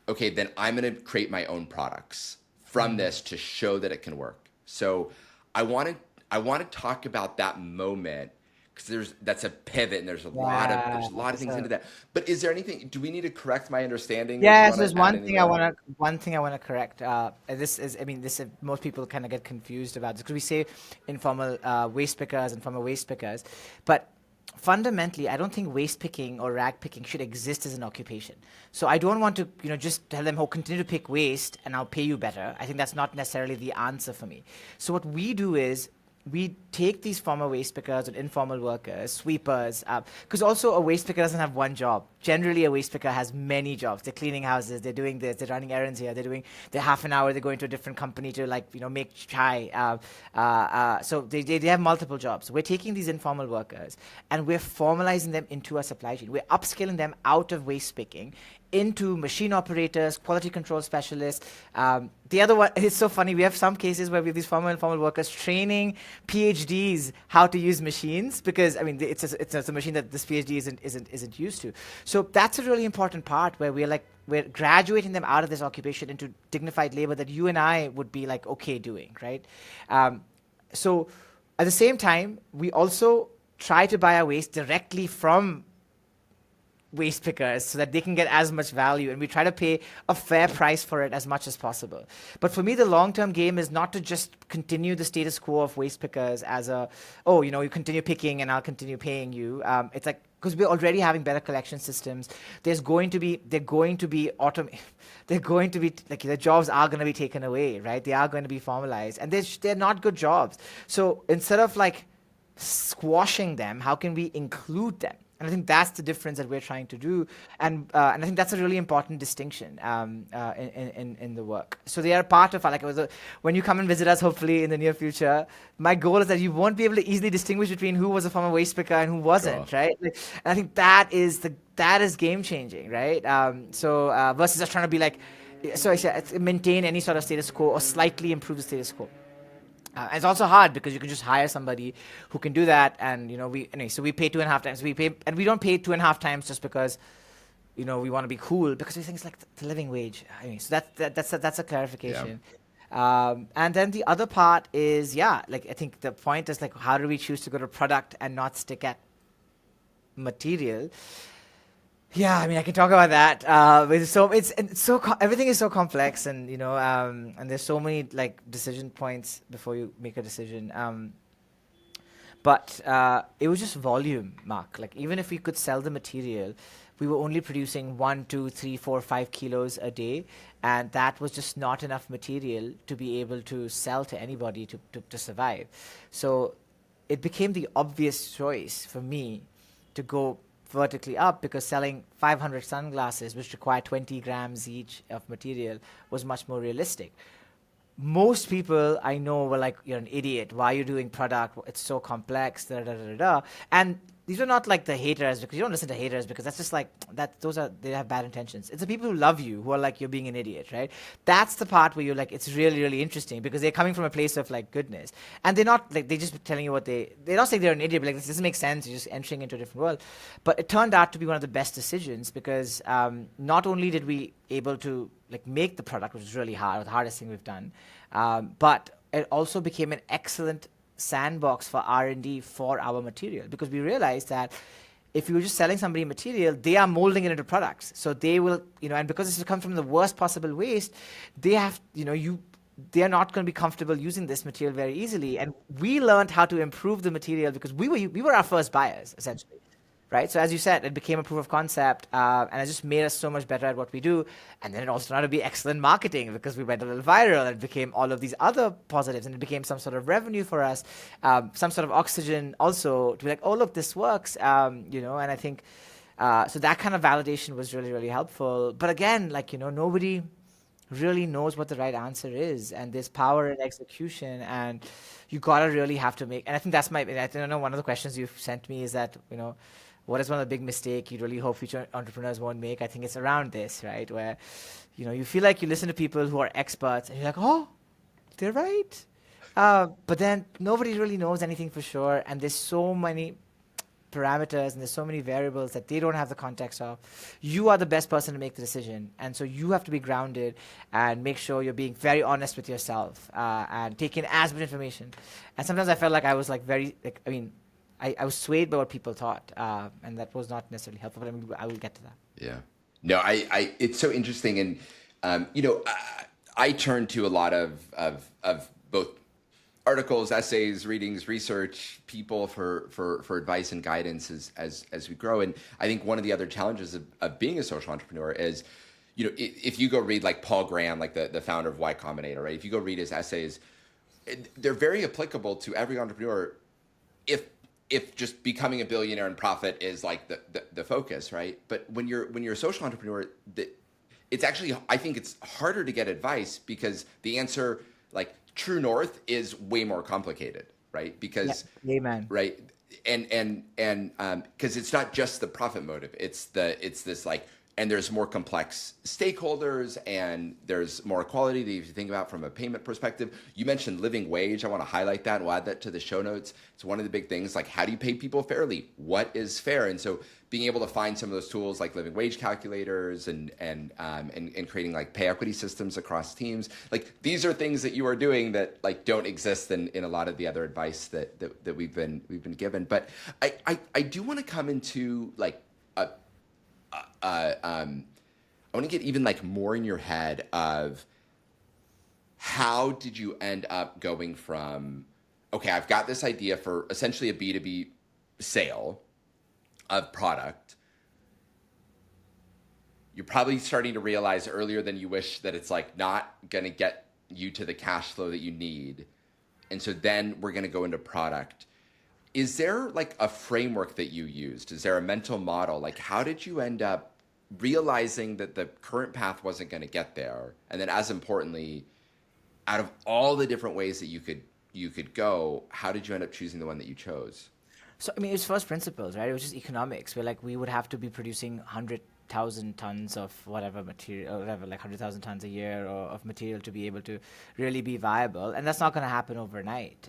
Speaker 2: okay, then I'm going to create my own products from this to show that it can work. So I want I want to talk about that moment because that's a pivot and there's a lot of
Speaker 1: Yeah.
Speaker 2: things into
Speaker 1: So
Speaker 2: that. But is there anything? Do we need to correct my understanding, or do you
Speaker 1: yeah, so
Speaker 2: want
Speaker 1: there's
Speaker 2: to add anything there?
Speaker 1: one thing I wanna correct. And this is, I mean, this is, most people kind of get confused about this because we say informal waste pickers, informal waste pickers, but fundamentally, I don't think waste picking or rag picking should exist as an occupation. So I don't want to, just tell them, oh, continue to pick waste and I'll pay you better. I think that's not necessarily the answer for me. So what we do is we take these former waste pickers and informal workers, sweepers, because also a waste picker doesn't have one job. Generally, a waste picker has many jobs. They're cleaning houses, they're doing this, they're running errands here, they're half an hour, they're going to a different company to make chai. So they have multiple jobs. We're taking these informal workers and we're formalizing them into a supply chain. We're upskilling them out of waste picking into machine operators, quality control specialists. The other one, it's so funny. We have some cases where we have these formal and informal workers training PhDs how to use machines because I mean it's a machine that this PhD isn't used to. So that's a really important part where we're graduating them out of this occupation into dignified labor that you and I would be like okay doing, right? So at the same time, we also try to buy our waste directly from waste pickers so that they can get as much value, and we try to pay a fair price for it as much as possible. But for me, the long-term game is not to just continue the status quo of waste pickers as you continue picking and I'll continue paying you. It's like, because we're already having better collection systems, they're going to be like the jobs are going to be taken away, right? They are going to be formalized, and they're not good jobs. So instead of like squashing them, how can we include them? And I think that's the difference that we're trying to do, and I think that's a really important distinction in the work. So they are part of when you come and visit us, hopefully in the near future. My goal is that you won't be able to easily distinguish between who was a former waste picker and who wasn't,
Speaker 2: Cool.
Speaker 1: right? And I think that is game changing, right? Versus just trying to be like, so I said, maintain any sort of status quo or slightly improve the status quo. It's also hard because you can just hire somebody who can do that, and so we pay 2.5 times. And we don't pay 2.5 times just because we want to be cool, because we think it's like the living wage. So that's a clarification. And then the other part is I think the point is like, how do we choose to go to product and not stick at material? Yeah, I mean, I can talk about that. Everything is so complex, and and there's so many like decision points before you make a decision. But it was just volume, Mark. Like even if we could sell the material, we were only producing 1, 2, 3, 4, 5 kilos a day, and that was just not enough material to be able to sell to anybody to survive. So it became the obvious choice for me to go vertically up, because selling 500 sunglasses, which require 20 grams each of material, was much more realistic. Most people I know were like, "You're an idiot. Why are you doing product? It's so complex." Da, da, da, da, da. And these are not like the haters, because you don't listen to haters, because that's just like that. They have bad intentions. It's the people who love you who are like, "You're being an idiot," right? That's the part where you're like, it's really, really interesting, because they're coming from a place of like goodness, and they're not like, they're just telling you they're not saying they're an idiot, but like, this doesn't make sense. You're just entering into a different world. But it turned out to be one of the best decisions, because not only did we able to like make the product, which is really hard, the hardest thing we've done, but it also became an excellent sandbox for R&D for our material, because we realized that if you were just selling somebody material, they are molding it into products. So they will, and because this has come from the worst possible waste, they have, they are not going to be comfortable using this material very easily. And we learned how to improve the material because we were our first buyers, essentially. Right, so as you said, it became a proof of concept, and it just made us so much better at what we do. And then it also turned out to be excellent marketing, because we went a little viral, and it became all of these other positives, and it became some sort of revenue for us, some sort of oxygen also to be like, oh look, this works, And I think so that kind of validation was really, really helpful. But again, nobody really knows what the right answer is, and there's power in execution, and you gotta really have to make. And I think I don't know, one of the questions you've sent me is that what is one of the big mistakes you really hope future entrepreneurs won't make? I think it's around this, right? Where, you feel like you listen to people who are experts and you're like, oh, they're right. But then nobody really knows anything for sure. And there's so many parameters and there's so many variables that they don't have the context of. You are the best person to make the decision, and so you have to be grounded and make sure you're being very honest with yourself and take in as much information. And sometimes I felt like I was like I was swayed by what people thought, and that was not necessarily helpful. But I will get to that.
Speaker 2: Yeah. No, it's so interesting, and I turn to a lot of both articles, essays, readings, research, people for advice and guidance as we grow. And I think one of the other challenges of being a social entrepreneur is, if you go read like Paul Graham, like the founder of Y Combinator, right? If you go read his essays, they're very applicable to every entrepreneur. If just becoming a billionaire and profit is like the focus, right? But when you're a social entrepreneur, it's actually, I think it's harder to get advice because the answer, like true north, is way more complicated, right? Because
Speaker 1: amen.
Speaker 2: Right, and because it's not just the profit motive, it's this like, and there's more complex stakeholders and there's more quality that you think about from a payment perspective. You mentioned living wage. I want to highlight that. We'll add that to the show notes. It's one of the big things, like how do you pay people fairly? What is fair? And so being able to find some of those tools like living wage calculators and creating like pay equity systems across teams. Like these are things that you are doing that like don't exist in a lot of the other advice that we've been given. But I do want to come into like I want to get even like more in your head of how did you end up going from, okay, I've got this idea for essentially a B2B sale of product. You're probably starting to realize earlier than you wish that it's like not going to get you to the cash flow that you need. And so then we're going to go into product. Is there like a framework that you used? Is there a mental model? Like how did you end up realizing that the current path wasn't going to get there? And then as importantly, out of all the different ways that you could go, how did you end up choosing the one that you chose?
Speaker 1: So, I mean, it's first principles, right? It was just economics. We're like, we would have to be producing 100,000 tons of whatever material, or whatever, like 100,000 tons a year of material to be able to really be viable. And that's not going to happen overnight.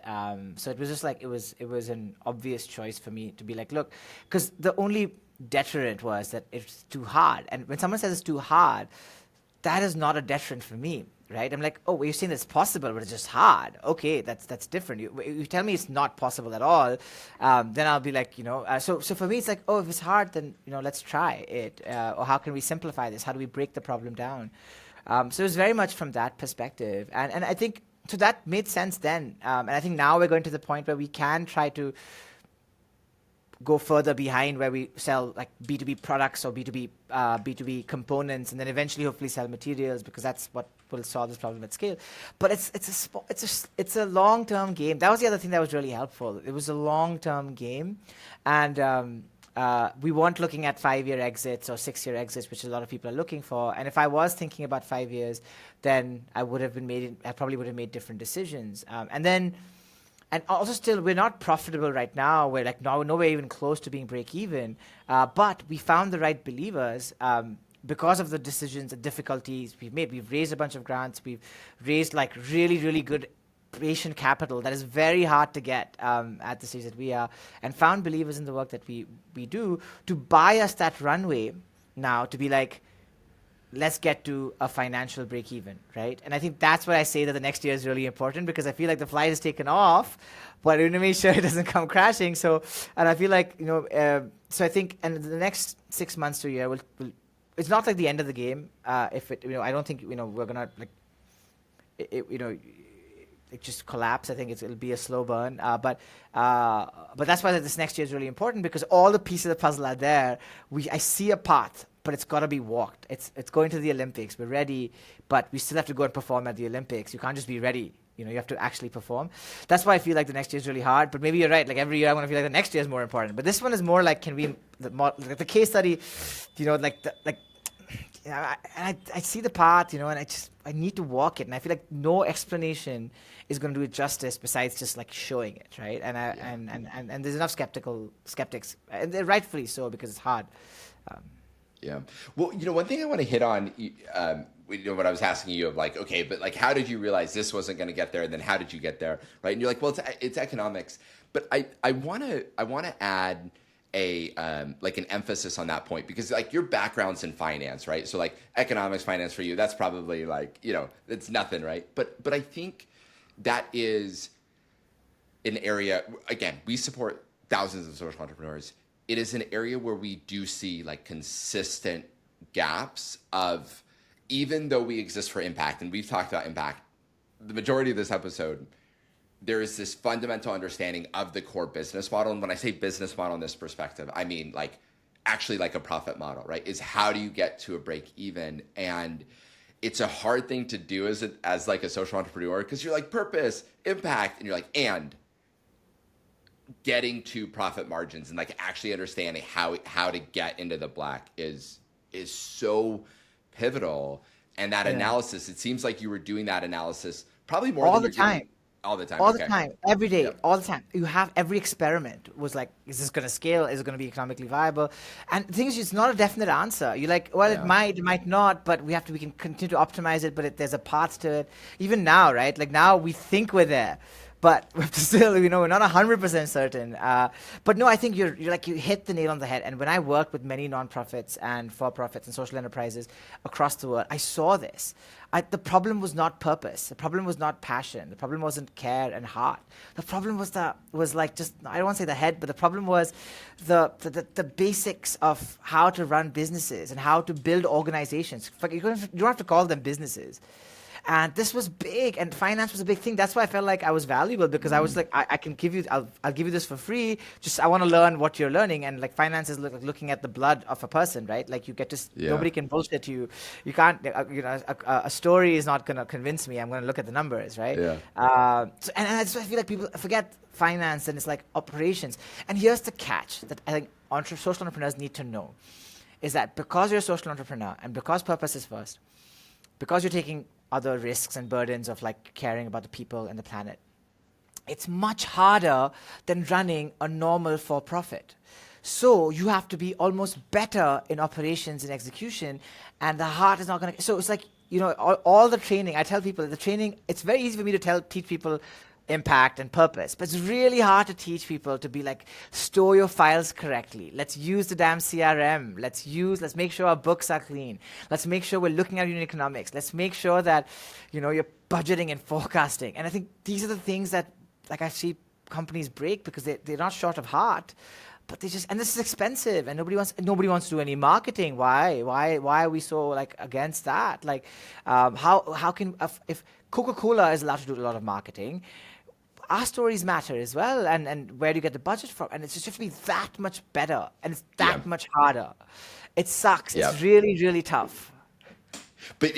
Speaker 1: So it was just like, it was an obvious choice for me to be like, look, because the only deterrent was that it's too hard. And when someone says it's too hard, that is not a deterrent for me. Right? I'm like, oh, well, you're saying it's possible, but it's just hard. Okay, that's different. You tell me it's not possible at all, then I'll be like, so for me, it's like, oh, if it's hard, then, let's try it. Or how can we simplify this? How do we break the problem down? So it was very much from that perspective. And I think, so that made sense then. And I think now we're going to the point where we can try to go further behind where we sell like B2B products or B2B components, and then eventually hopefully sell materials, because that's what will solve this problem at scale. But it's a long-term game. That was the other thing that was really helpful. It was a long-term game, and we weren't looking at 5-year exits or 6-year exits, which a lot of people are looking for. And if I was thinking about 5 years, then I probably would have made different decisions. And also still, we're not profitable right now. We're like nowhere even close to being break even. But we found the right believers because of the decisions and difficulties we've made. We've raised a bunch of grants. We've raised like really, really good patient capital that is very hard to get at the stage that we are, and found believers in the work that we do to buy us that runway now to be like, let's get to a financial break even, right? And I think that's why I say that the next year is really important, because I feel like the flight is taken off, but we want to make sure it doesn't come crashing. So, and I feel like, so I think, and the next 6 months to a year will it's not like the end of the game. If it, I don't think, we're gonna like, it just collapse. I think it'll be a slow burn. But that's why this next year is really important, because all the pieces of the puzzle are there. I see a path, but it's got to be walked. It's going to the Olympics. We're ready, but we still have to go and perform at the Olympics. You can't just be ready. You have to actually perform. That's why I feel like the next year is really hard. But maybe you're right. Like every year, I want to feel like the next year is more important. But this one is more like, the case study, I see the path, and I need to walk it. And I feel like no explanation is going to do it justice besides just like showing it, right? And there's enough skeptics, and they're rightfully so, because it's hard.
Speaker 2: Yeah. Well, one thing I want to hit on, what I was asking you of like, okay, but like, how did you realize this wasn't going to get there? And then how did you get there? Right. And you're like, well, it's economics. But I want to add, like an emphasis on that point, because like your background's in finance, right? So like economics, finance for you, that's probably like, it's nothing, right? But I think that is an area, again, we support thousands of social entrepreneurs. It is an area where we do see like consistent gaps of, even though we exist for impact, and we've talked about impact, the majority of this episode, there is this fundamental understanding of the core business model. And when I say business model in this perspective, I mean like actually like a profit model, right? Is how do you get to a break even? And it's a hard thing to do as like a social entrepreneur, because you're like purpose, impact, and you're like, and getting to profit margins and like actually understanding how to get into the black is so pivotal. And that analysis, it seems like you were doing that analysis probably more
Speaker 1: all
Speaker 2: than
Speaker 1: the
Speaker 2: you're
Speaker 1: time.
Speaker 2: doing all the time.
Speaker 1: All
Speaker 2: Okay.
Speaker 1: the time, every day,
Speaker 2: Yep.
Speaker 1: all the time. You have every experiment was like, is this going to scale? Is it going to be economically viable? And the thing is, it's not a definite answer. You're like, well,
Speaker 2: Yeah.
Speaker 1: it might not, but we can continue to optimize it, but there's a path to it. Even now, right? Like now we think we're there, but we have to still, we're not 100% certain. But no, I think you're like, you hit the nail on the head. And when I worked with many nonprofits and for-profits and social enterprises across the world, I saw this. The problem was not purpose. The problem was not passion. The problem wasn't care and heart. The problem was like just, I don't want to say the head, but the problem was the basics of how to run businesses and how to build organizations. You don't have to call them businesses. And this was big, and finance was a big thing. That's why I felt like I was valuable, because I was like, I can give you, I'll give you this for free. Just I want to learn what you're learning, and like finance is like looking at the blood of a person, right? Like you get to, nobody can bullshit you. You can't, a story is not gonna convince me. I'm gonna look at the numbers, right?
Speaker 2: Yeah.
Speaker 1: So, and I feel like people forget finance, and it's like operations. And here's the catch that I think social entrepreneurs need to know, is that because you're a social entrepreneur and because purpose is first, because you're taking other risks and burdens of like caring about the people and the planet, it's much harder than running a normal for-profit. So you have to be almost better in operations and execution, and the heart is not going to. So it's like, all the training, I tell people, the training, it's very easy for me to teach people impact and purpose, but it's really hard to teach people to be like, store your files correctly. Let's use the damn CRM. Let's make sure our books are clean. Let's make sure we're looking at unit economics. Let's make sure that, you're budgeting and forecasting. And I think these are the things that like I see companies break, because they're not short of heart, but and this is expensive, and nobody wants to do any marketing. Why are we so like against that? Like, how can, if Coca-Cola is allowed to do a lot of marketing, our stories matter as well, and where do you get the budget from? And it's just to be that much better, and it's that much harder. It sucks. It's really, really tough.
Speaker 2: But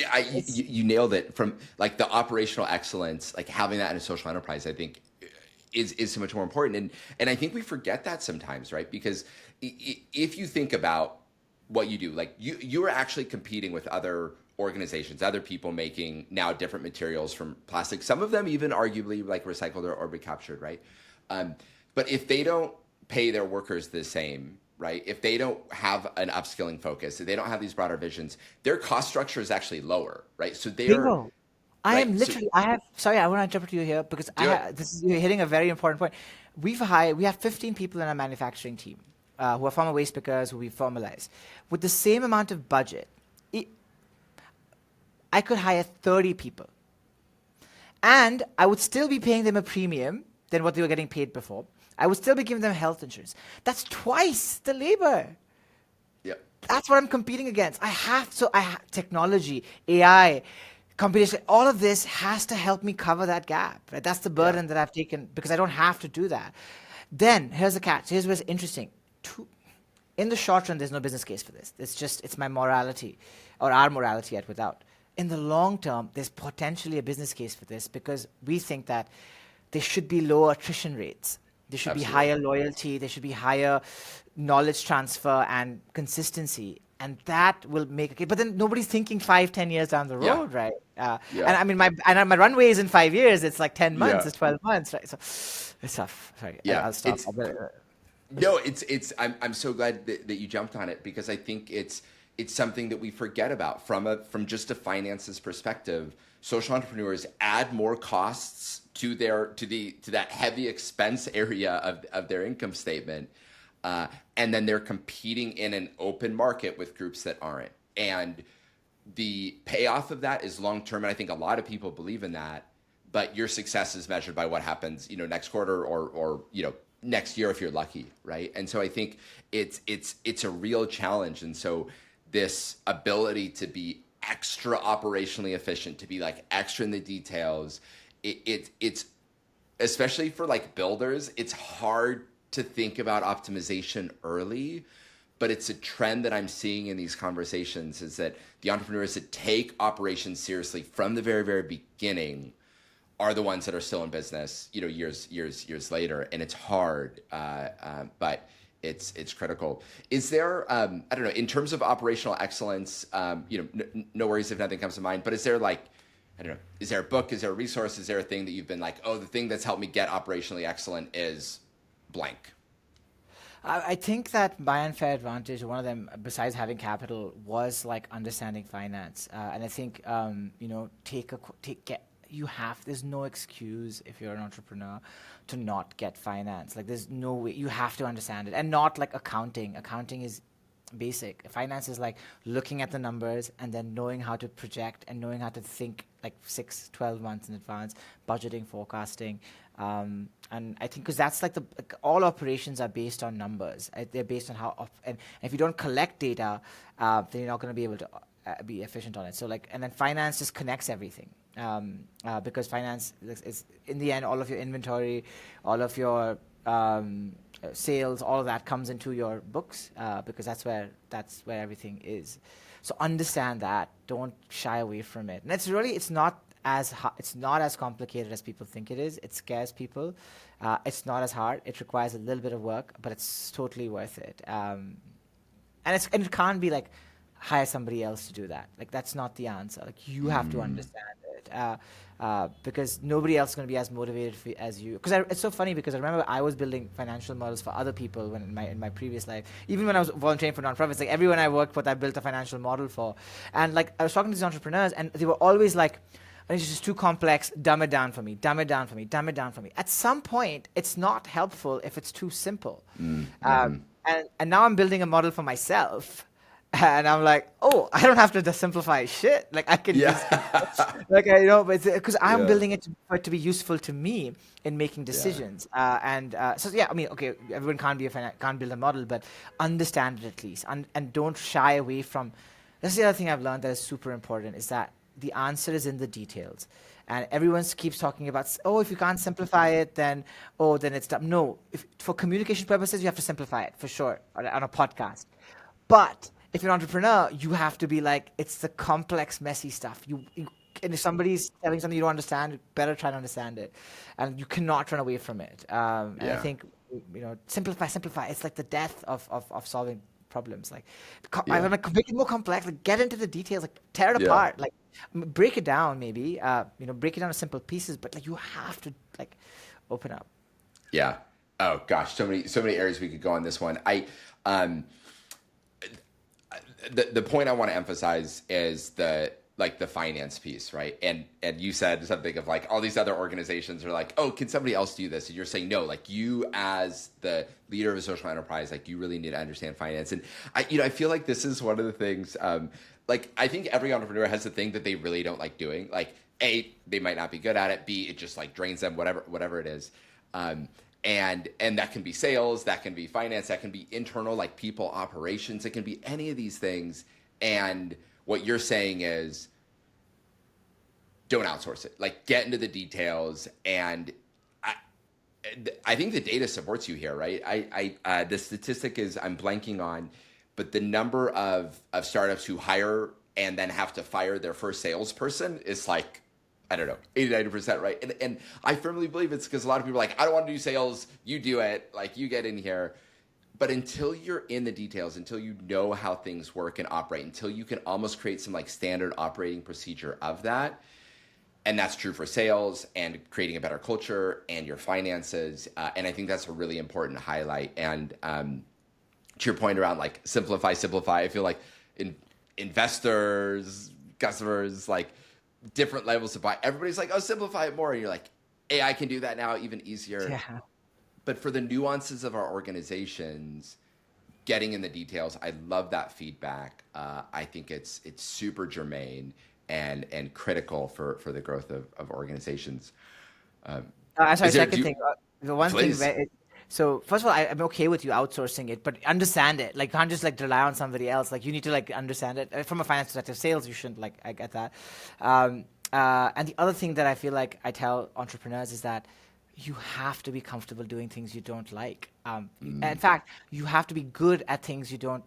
Speaker 2: you nailed it. From like the operational excellence, like having that in a social enterprise, I think is so much more important. And I think we forget that sometimes, right? Because if you think about what you do, like you are actually competing with other organizations, other people making now different materials from plastic, some of them even arguably like recycled or recaptured, right? But if they don't pay their workers the same, right? If they don't have an upskilling focus, if they don't have these broader visions, their cost structure is actually lower, right? So they're
Speaker 1: Bingo. I am literally. Sorry, I want to interrupt you here, because you're hitting a very important point. We have 15 people in our manufacturing team who are former waste pickers, who we formalize. With the same amount of budget, I could hire 30 people, and I would still be paying them a premium than what they were getting paid before. I would still be giving them health insurance. That's twice the labor.
Speaker 2: Yep.
Speaker 1: That's what I'm competing against. Technology, AI, computation, all of this has to help me cover that gap. Right? That's the burden that I've taken, because I don't have to do that. Then here's the catch. Here's what's interesting. In the short run, there's no business case for this. It's my morality, or our morality at Without. In the long term, there's potentially a business case for this, because we think that there should be lower attrition rates. There should be higher loyalty. There should be higher knowledge transfer and consistency. And that will make it. But then nobody's thinking 5-10 years down the road, right? And I mean, my runway is in 5 years. It's like 10 months. It's 12 months, right? So it's tough. Sorry, I'll stop.
Speaker 2: No, I'm so glad that you jumped on it, because I think it's something that we forget about from just a finances perspective. Social entrepreneurs add more costs to that heavy expense area of their income statement, and then they're competing in an open market with groups that aren't. And the payoff of that is long term, and I think a lot of people believe in that. But your success is measured by what happens, next quarter or next year if you're lucky, right? And so I think it's a real challenge. And so this ability to be extra operationally efficient, to be like extra in the details, it's especially for like builders, it's hard to think about optimization early. But it's a trend that I'm seeing in these conversations is that the entrepreneurs that take operations seriously from the very, very beginning are the ones that are still in business, years later, and it's hard, but it's critical. Is there, I don't know, in terms of operational excellence, no worries if nothing comes to mind, but is there like, I don't know, is there a book, is there a resource, is there a thing that you've been like, oh, the thing that's helped me get operationally excellent is blank?
Speaker 1: I think that my unfair advantage, one of them, besides having capital, was like understanding finance. And I think, there's no excuse if you're an entrepreneur to not get finance. Like there's no way, you have to understand it. And not like accounting. Accounting is basic. Finance is like looking at the numbers and then knowing how to project and knowing how to think like 6-12 months in advance, budgeting, forecasting. And I think because that's like all operations are based on numbers. They're based on and if you don't collect data, then you're not going to be able to be efficient on it. So and then finance just connects everything. Because finance is in the end, all of your inventory, all of your sales, all of that comes into your books, because that's where everything is. So understand that. Don't shy away from it. And it's not as complicated as people think it is. It scares people. It's not as hard. It requires a little bit of work, but it's totally worth it. And it can't be like hire somebody else to do that. Like that's not the answer. Like you have to understand it. Because nobody else is going to be as motivated as you. Because it's so funny because I remember I was building financial models for other people when in my previous life. Even when I was volunteering for nonprofits, like everyone I worked with, I built a financial model for. And like I was talking to these entrepreneurs, and they were always like, "It's just too complex. Dumb it down for me. Dumb it down for me. Dumb it down for me." At some point, it's not helpful if it's too simple. And now I'm building a model for myself. And I'm like, oh, I don't have to simplify shit. Like I can just, but it's because I'm building it for it to be useful to me in making decisions. Okay, everyone can't build a model, but understand it at least, and don't shy away from. That's the other thing I've learned that is super important is that the answer is in the details. And everyone keeps talking about, if you can't simplify it, then it's dumb. No, for communication purposes, you have to simplify it for sure on a podcast. But if you're an entrepreneur, you have to be like, it's the complex, messy stuff. And if somebody's telling something you don't understand, you better try to understand it. And you cannot run away from it. And I think, simplify. It's like the death of solving problems. Like, I want to make it more complex. Like, get into the details. Like, tear it apart. Like, break it down. Maybe. Break it down to simple pieces. But like, you have to like open up.
Speaker 2: Yeah. Oh gosh, so many areas we could go on this one. The point I want to emphasize is the finance piece, right? And you said something of like all these other organizations are like, oh, can somebody else do this? And you're saying no, like you as the leader of a social enterprise, like you really need to understand finance. And I feel like this is one of the things. Like I think every entrepreneur has a thing that they really don't like doing. Like A, they might not be good at it. B, it just like drains them. Whatever it is. And that can be sales, that can be finance, that can be internal, like people operations. It can be any of these things. And what you're saying is don't outsource it. Like get into the details. And I think the data supports you here, right? The statistic is I'm blanking on, but the number of startups who hire and then have to fire their first salesperson is like, I don't know, 80-90%, right? And I firmly believe it's because a lot of people are like, I don't want to do sales, you do it, like you get in here. But until you're in the details, until you know how things work and operate, until you can almost create some like standard operating procedure of that, and that's true for sales and creating a better culture and your finances. And I think that's a really important highlight. And to your point around like simplify, I feel like investors, customers, like different levels of buy. Everybody's like, oh, simplify it more. And you're like, AI can do that now even easier.
Speaker 1: Yeah.
Speaker 2: But for the nuances of our organizations, getting in the details, I love that feedback. I think it's super germane and critical for the growth of organizations.
Speaker 1: Sorry,
Speaker 2: Is there
Speaker 1: second
Speaker 2: do
Speaker 1: thing. The one thing
Speaker 2: please?
Speaker 1: where so first of all, I'm okay with you outsourcing it, but understand it. Like, you can't just like rely on somebody else. Like, you need to like understand it. From a finance perspective. Sales, you shouldn't. Like, I get that. And the other thing that I feel like I tell entrepreneurs is that you have to be comfortable doing things you don't like. In fact, you have to be good at things you don't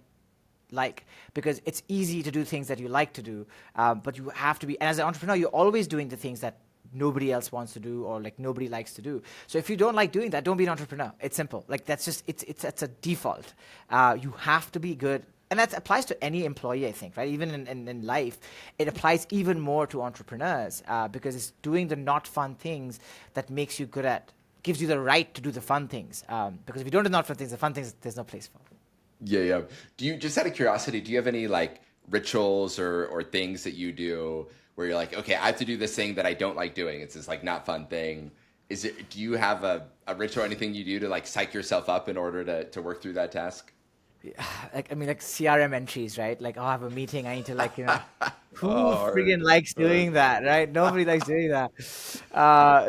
Speaker 1: like, because it's easy to do things that you like to do, but you have to be, and as an entrepreneur you're always doing the things that nobody else wants to do or like nobody likes to do. So if you don't like doing that, don't be an entrepreneur. It's simple. Like, that's just it's a default. You have to be good, and that applies to any employee, I think, right? Even in life, it applies even more to entrepreneurs, because it's doing the not fun things that makes you good at, gives you the right to do the fun things, because if you don't do not fun things, the fun things, there's no place for.
Speaker 2: Yeah, yeah. Do you, just out of curiosity, do you have any like rituals or things that you do where you're like, okay, I have to do this thing that I don't like doing. It's this like not fun thing. Do you have a ritual or anything you do to like psych yourself up in order to work through that task?
Speaker 1: Like, I mean, like CRM entries, right? Like, oh, I have a meeting, I need to like, who
Speaker 2: Oh,
Speaker 1: friggin' likes
Speaker 2: all right.
Speaker 1: doing that, right? Nobody likes doing that.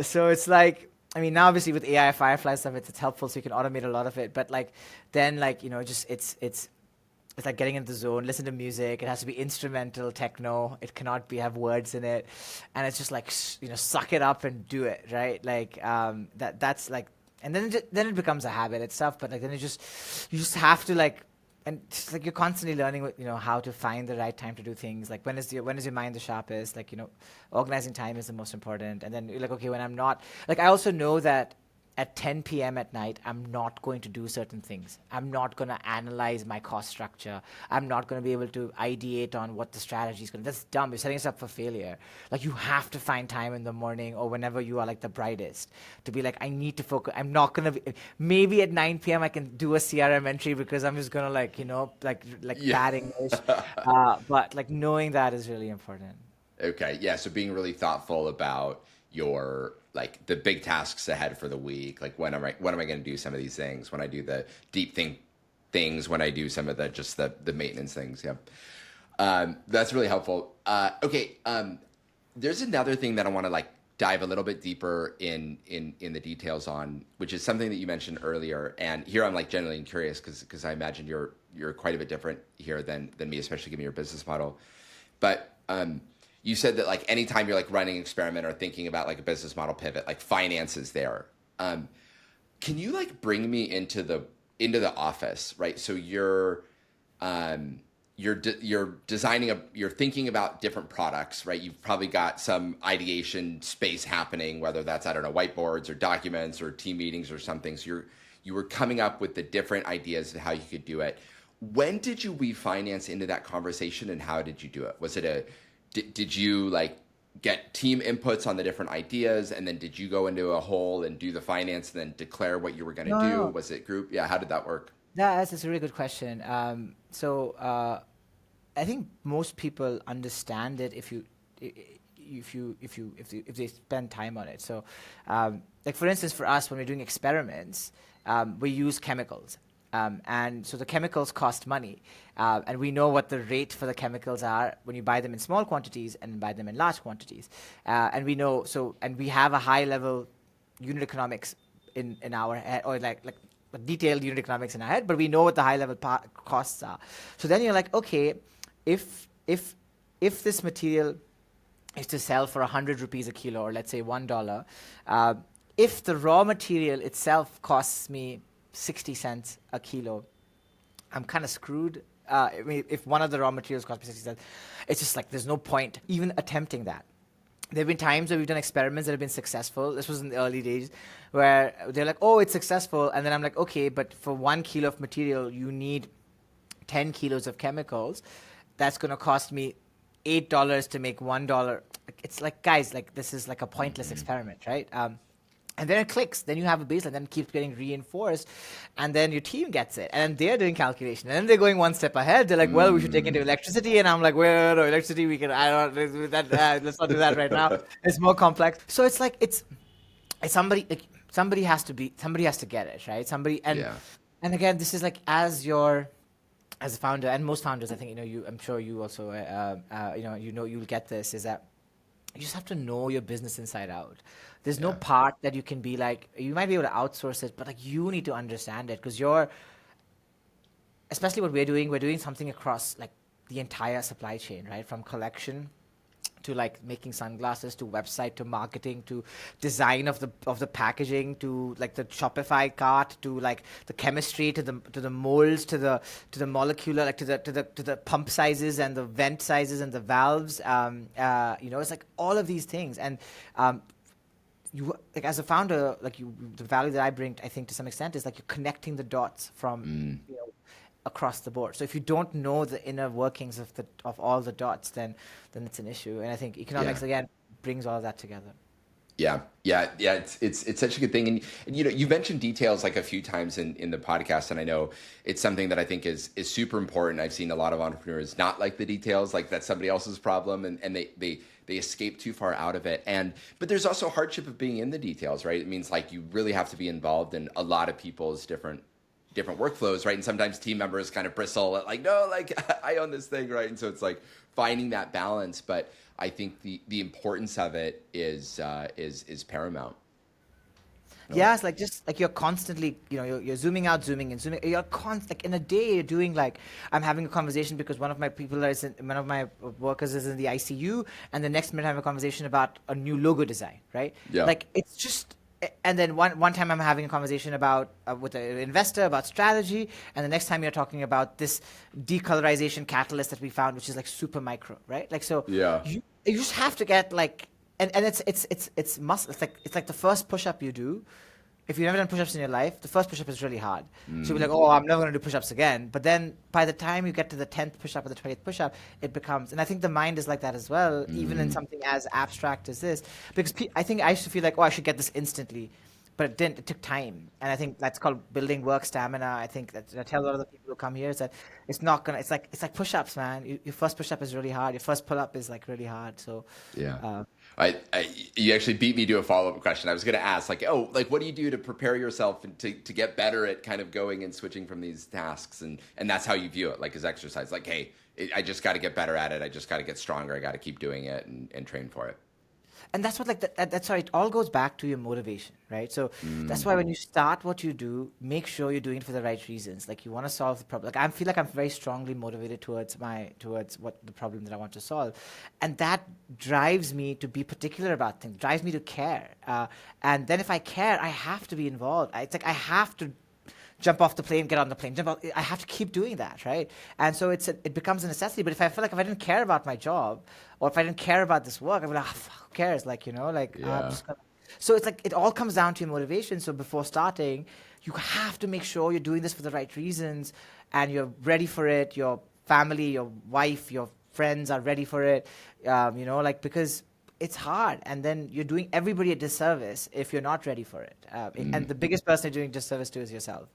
Speaker 1: So it's like, I mean, now obviously with AI Firefly stuff, it's helpful, so you can automate a lot of it. But like, then like, just it's like getting into the zone, listen to music. It has to be instrumental techno. It cannot have words in it, and it's just like suck it up and do it, right? Like, that's like, and then it becomes a habit and stuff. But like, then you just have to like, and it's like you're constantly learning how to find the right time to do things. Like, when is your mind the sharpest? Like, organizing time is the most important. And then you're like, okay, when I'm not, like, I also know that at 10 p.m. at night, I'm not going to do certain things. I'm not going to analyze my cost structure. I'm not going to be able to ideate on what the strategy is going to. That's dumb. You're setting us up for failure. Like, you have to find time in the morning or whenever you are like the brightest to be like, I need to focus. I'm not going to be, maybe at 9 p.m. I can do a CRM entry because I'm just going to like
Speaker 2: Yeah.
Speaker 1: bad English. But like, knowing that is really important.
Speaker 2: Okay, yeah. So being really thoughtful about your like the big tasks ahead for the week. Like, when am I going to do some of these things? When I do the deep think things, when I do some of the maintenance things. Yeah, that's really helpful. Okay, there's another thing that I want to like dive a little bit deeper in the details on, which is something that you mentioned earlier. And here I'm like genuinely curious because I imagine you're quite a bit different here than me, especially given your business model. But you said that like anytime you're like running an experiment or thinking about like a business model pivot, like finance is there. Can you like bring me into the office, right? So you're designing you're thinking about different products, right? You've probably got some ideation space happening, whether that's, I don't know, whiteboards or documents or team meetings or something. So you were coming up with the different ideas of how you could do it. When did you weave finance into that conversation, and how did you do it? Was it did you like get team inputs on the different ideas, and then did you go into a hole and do the finance and then declare what you were going to
Speaker 1: No, no,
Speaker 2: do?
Speaker 1: no.
Speaker 2: Was it group? Yeah, how did that work?
Speaker 1: That's a really good question. I think most people understand it if they spend time on it. So, like for instance, for us, when we're doing experiments, we use chemicals. And so the chemicals cost money, and we know what the rate for the chemicals are when you buy them in small quantities and buy them in large quantities. And we know, and we have a high level unit economics in our head, or like detailed unit economics in our head, but we know what the high level costs are. So then you're like, okay, if this material is to sell for 100 rupees a kilo, or let's say $1, if the raw material itself costs me 60 cents a kilo, I'm kind of screwed. I mean, if one of the raw materials costs me 60 cents, it's just like there's no point even attempting that. There have been times where we've done experiments that have been successful. This was in the early days where they're like, oh, it's successful. And then I'm like, okay, but for 1 kilo of material, you need 10 kilos of chemicals. That's going to cost me $8 to make $1. It's like, guys, like this is like a pointless experiment, right? And then it clicks. Then you have a baseline. Then it keeps getting reinforced, and then your team gets it. And then they're doing calculation, and then they're going one step ahead. They're like, "Well, we should take into electricity." And I'm like, "Well, no, electricity. We can. I don't. Let's do that. Let's not do that right now. It's more complex." So it's like it's somebody like somebody has to get it, right? And again, this is like as a founder, and most founders, I think, I'm sure you also, you'll get this, is that you just have to know your business inside out. There's no part that you can be like, you might be able to outsource it, but like you need to understand it, because especially what we're doing something across like the entire supply chain, right? From collection to like making sunglasses, to website, to marketing, to design of the packaging, to like the Shopify cart, to like the chemistry, to the molds, to the molecular, like to the pump sizes and the vent sizes and the valves. It's like all of these things. And you, like, as a founder, like the value that I bring, I think, to some extent, is like you're connecting the dots from across the board. So if you don't know the inner workings of all the dots, then it's an issue. And I think economics again brings all of that together.
Speaker 2: Yeah. It's such a good thing, and you mentioned details like a few times in the podcast, and I know it's something that I think is super important. I've seen a lot of entrepreneurs not like the details, like that's somebody else's problem, and they escape too far out of it. But there's also hardship of being in the details, right? It means like you really have to be involved in a lot of people's different workflows, right? And sometimes team members kind of bristle at like, no, like I own this thing, right? And so it's like finding that balance. But I think the importance of it is paramount.
Speaker 1: Yeah, it's like just like you're constantly, you're zooming out, zooming in, zooming. Like in a day, you're doing like, I'm having a conversation because one of my workers is in the ICU, and the next minute I have a conversation about a new logo design, right?
Speaker 2: Yeah.
Speaker 1: Like it's just. And then one time I'm having a conversation about with an investor about strategy, and the next time you're talking about this decolorization catalyst that we found, which is like super micro, right? Like so, you just have to get like, and it's muscle. It's like the first push-up you do. If you've never done push-ups in your life, the first push-up is really hard. So you're like, oh, I'm never going to do push-ups again. But then by the time you get to the 10th push-up or the 20th push-up, it becomes, and I think the mind is like that as well, even in something as abstract as this. Because I think I used to feel like, oh, I should get this instantly. But it didn't. It took time. And I think that's called building work stamina. I think that I tell a lot of the people who come here is that it's not going to, it's like push-ups, man. Your first push-up is really hard. Your first pull-up is like really hard. So,
Speaker 2: you actually beat me to a follow-up question. I was going to ask, like, what do you do to prepare yourself and to get better at kind of going and switching from these tasks? And that's how you view it, like as exercise. Like, hey, I just got to get better at it. I just got to get stronger. I got to keep doing it and train for it.
Speaker 1: And that's what that's why it all goes back to your motivation, right? So that's why when you start what you do, make sure you're doing it for the right reasons. Like you want to solve the problem. Like I feel like I'm very strongly motivated towards what the problem that I want to solve, and that drives me to be particular about things. Drives me to care. And then if I care, I have to be involved. It's like I have to jump off the plane, get on the plane, I have to keep doing that, right? And so it becomes a necessity. But if I feel like if I didn't care about my job, or if I didn't care about this work, I'd be like, who cares? Like, I'm just gonna. So it's like it all comes down to your motivation. So before starting, you have to make sure you're doing this for the right reasons, and you're ready for it. Your family, your wife, your friends are ready for it. Because it's hard, and then you're doing everybody a disservice if you're not ready for it. And the biggest person you're doing disservice to is yourself.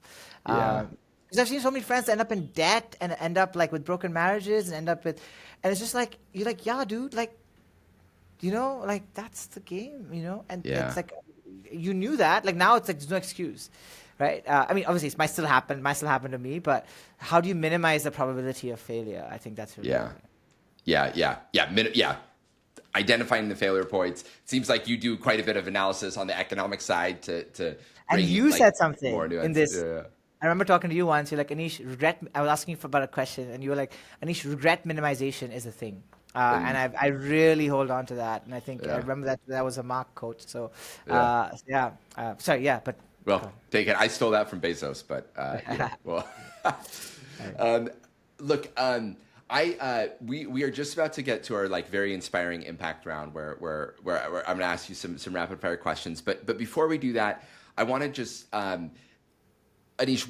Speaker 1: Because I've seen so many friends end up in debt and end up like with broken marriages and and it's just like, you're like, yeah, dude, like, like that's the game, and it's like, you knew that, like now it's like, there's no excuse, right? I mean, obviously it might still happen to me, but how do you minimize the probability of failure? I think that's really important.
Speaker 2: Identifying the failure points. It seems like you do quite a bit of analysis on the economic side to
Speaker 1: and you said something in this.
Speaker 2: Yeah.
Speaker 1: I remember talking to you once. You're like, Anish, I was asking you about a question, and you were like, Anish, regret minimization is a thing. And I really hold on to that. And I think I remember that was a Mark quote. So, but.
Speaker 2: Well, take it. I stole that from Bezos, but look, we are just about to get to our like very inspiring impact round where I'm going to ask you some rapid fire questions. But before we do that, I want to just Anish,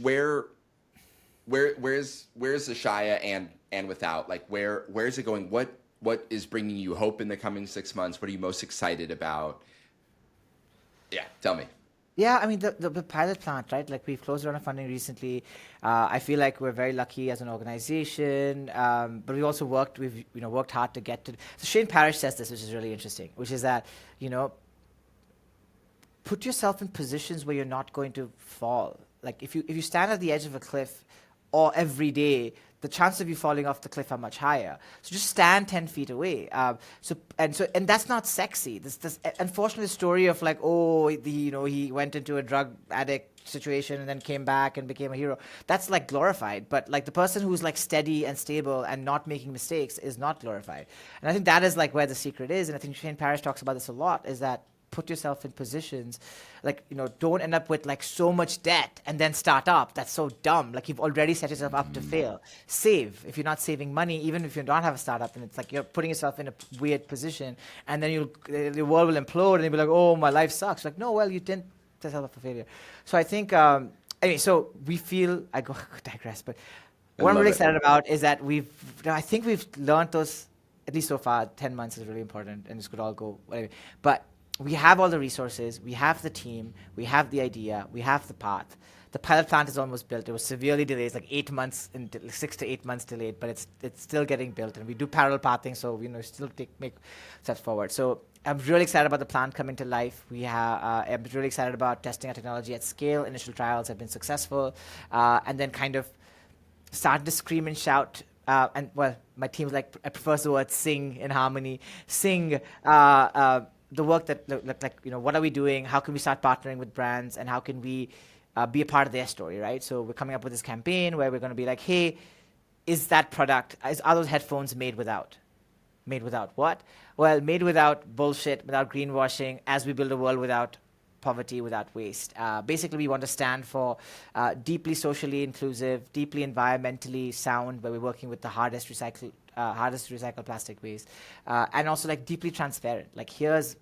Speaker 2: where's Ashaya and Without? Like where's it going? What is bringing you hope in the coming 6 months? What are you most excited about? Yeah, tell me.
Speaker 1: Yeah, I mean, the pilot plant, right? Like, we've closed a round of funding recently. I feel like we're very lucky as an organization, but we also worked hard to get to. So Shane Parrish says this, which is really interesting, which is that, put yourself in positions where you're not going to fall. Like if you stand at the edge of a cliff or every day, the chances of you falling off the cliff are much higher. So just stand 10 feet away. And that's not sexy. This unfortunate story of like, he went into a drug addict situation and then came back and became a hero. That's like glorified. But like the person who's like steady and stable and not making mistakes is not glorified. And I think that is like where the secret is. And I think Shane Parrish talks about this a lot, is that put yourself in positions, like, don't end up with like so much debt and then start up. That's so dumb. Like you've already set yourself up to fail. Save. If you're not saving money, even if you don't have a startup, and it's like you're putting yourself in a weird position, and then the world will implode and you'll be like, oh, my life sucks. Like, no, well, you didn't set yourself up for failure. So I think, anyway, so we feel, I digress, but what I'm really excited about is that I think we've learned those, at least so far. 10 months is really important, and this could all go, anyway. But we have all the resources, we have the team, we have the idea, we have the path. The pilot plant is almost built. It was severely delayed, it's like 6 to 8 months delayed, but it's still getting built. And we do parallel pathing, so still make steps forward. So I'm really excited about the plant coming to life. I'm really excited about testing our technology at scale. Initial trials have been successful, and then kind of start to scream and shout. My team's like, I prefer the word sing in harmony. Sing. The work that, what are we doing? How can we start partnering with brands, and how can we be a part of their story, right? So we're coming up with this campaign where we're going to be like, hey, is that product, are those headphones made without? Made without what? Well, made without bullshit, without greenwashing, as we build a world without poverty, without waste. Basically, we want to stand for deeply socially inclusive, deeply environmentally sound, where we're working with the hardest to recycle plastic waste, and also like deeply transparent. Like, here's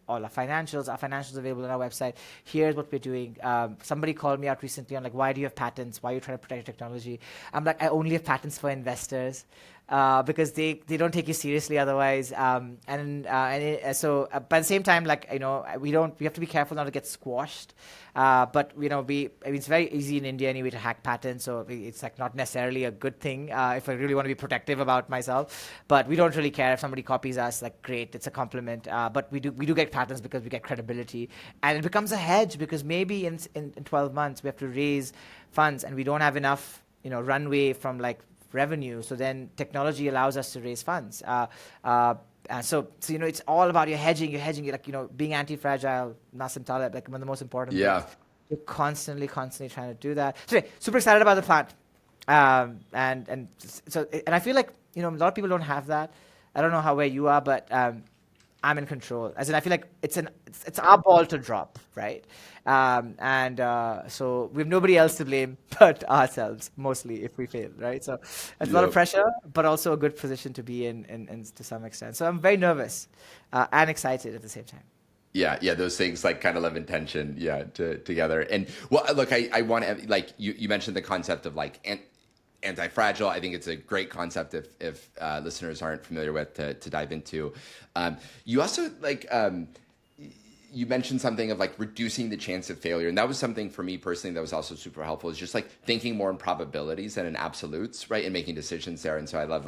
Speaker 1: all our financials available on our website. Here's what we're doing. Somebody called me out recently on like, why do you have patents? Why are you trying to protect your technology? I'm like, I only have patents for investors. Because they don't take you seriously otherwise, but at the same time, like, we have to be careful not to get squashed. But it's very easy in India anyway to hack patents, so it's like not necessarily a good thing if I really want to be protective about myself. But we don't really care if somebody copies us. Like, great, it's a compliment. But we do get patents because we get credibility, and it becomes a hedge because maybe in 12 months we have to raise funds and we don't have enough runway from like revenue. So then technology allows us to raise funds. So it's all about you're hedging. You're like, being anti-fragile, Nassim Taleb, like one of the most important things. You're constantly trying to do that. So super excited about the plant. And I feel like, a lot of people don't have that. I don't know where you are, but I'm in control. As in, I feel like it's our ball to drop, right? So we have nobody else to blame but ourselves, mostly, if we fail, right? So it's a lot of pressure, but also a good position to be in to some extent. So I'm very nervous and excited at the same time.
Speaker 2: Yeah, those things like kind of live in tension, together. And well, look, I want to, like, you mentioned the concept of like anti-fragile. I think it's a great concept if listeners aren't familiar with to dive into. You also you mentioned something of like reducing the chance of failure, and that was something for me personally that was also super helpful. Is just like thinking more in probabilities than in absolutes, right, and making decisions there. And so I love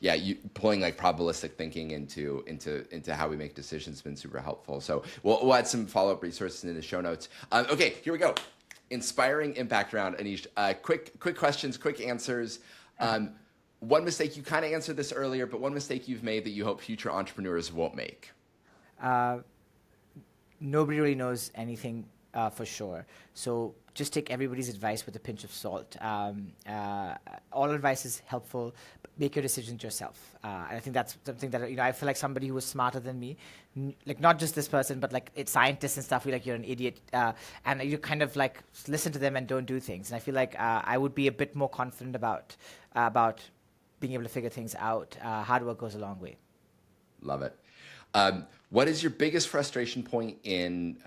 Speaker 2: you pulling like probabilistic thinking into how we make decisions has been super helpful. So we'll add some follow-up resources in the show notes. Okay, here we go. Inspiring impact round, Anish. Quick questions, quick answers. One mistake, you kind of answered this earlier, but one mistake you've made that you hope future entrepreneurs won't make.
Speaker 1: Nobody really knows anything for sure. So just take everybody's advice with a pinch of salt. All advice is helpful, but make your decisions yourself. And I think that's something that, I feel like somebody who was smarter than me, like not just this person, but like it's scientists and stuff, you're an idiot. And you kind of like listen to them and don't do things. And I feel like I would be a bit more confident about being able to figure things out. Hard work goes a long way.
Speaker 2: Love it. What is your biggest frustration point in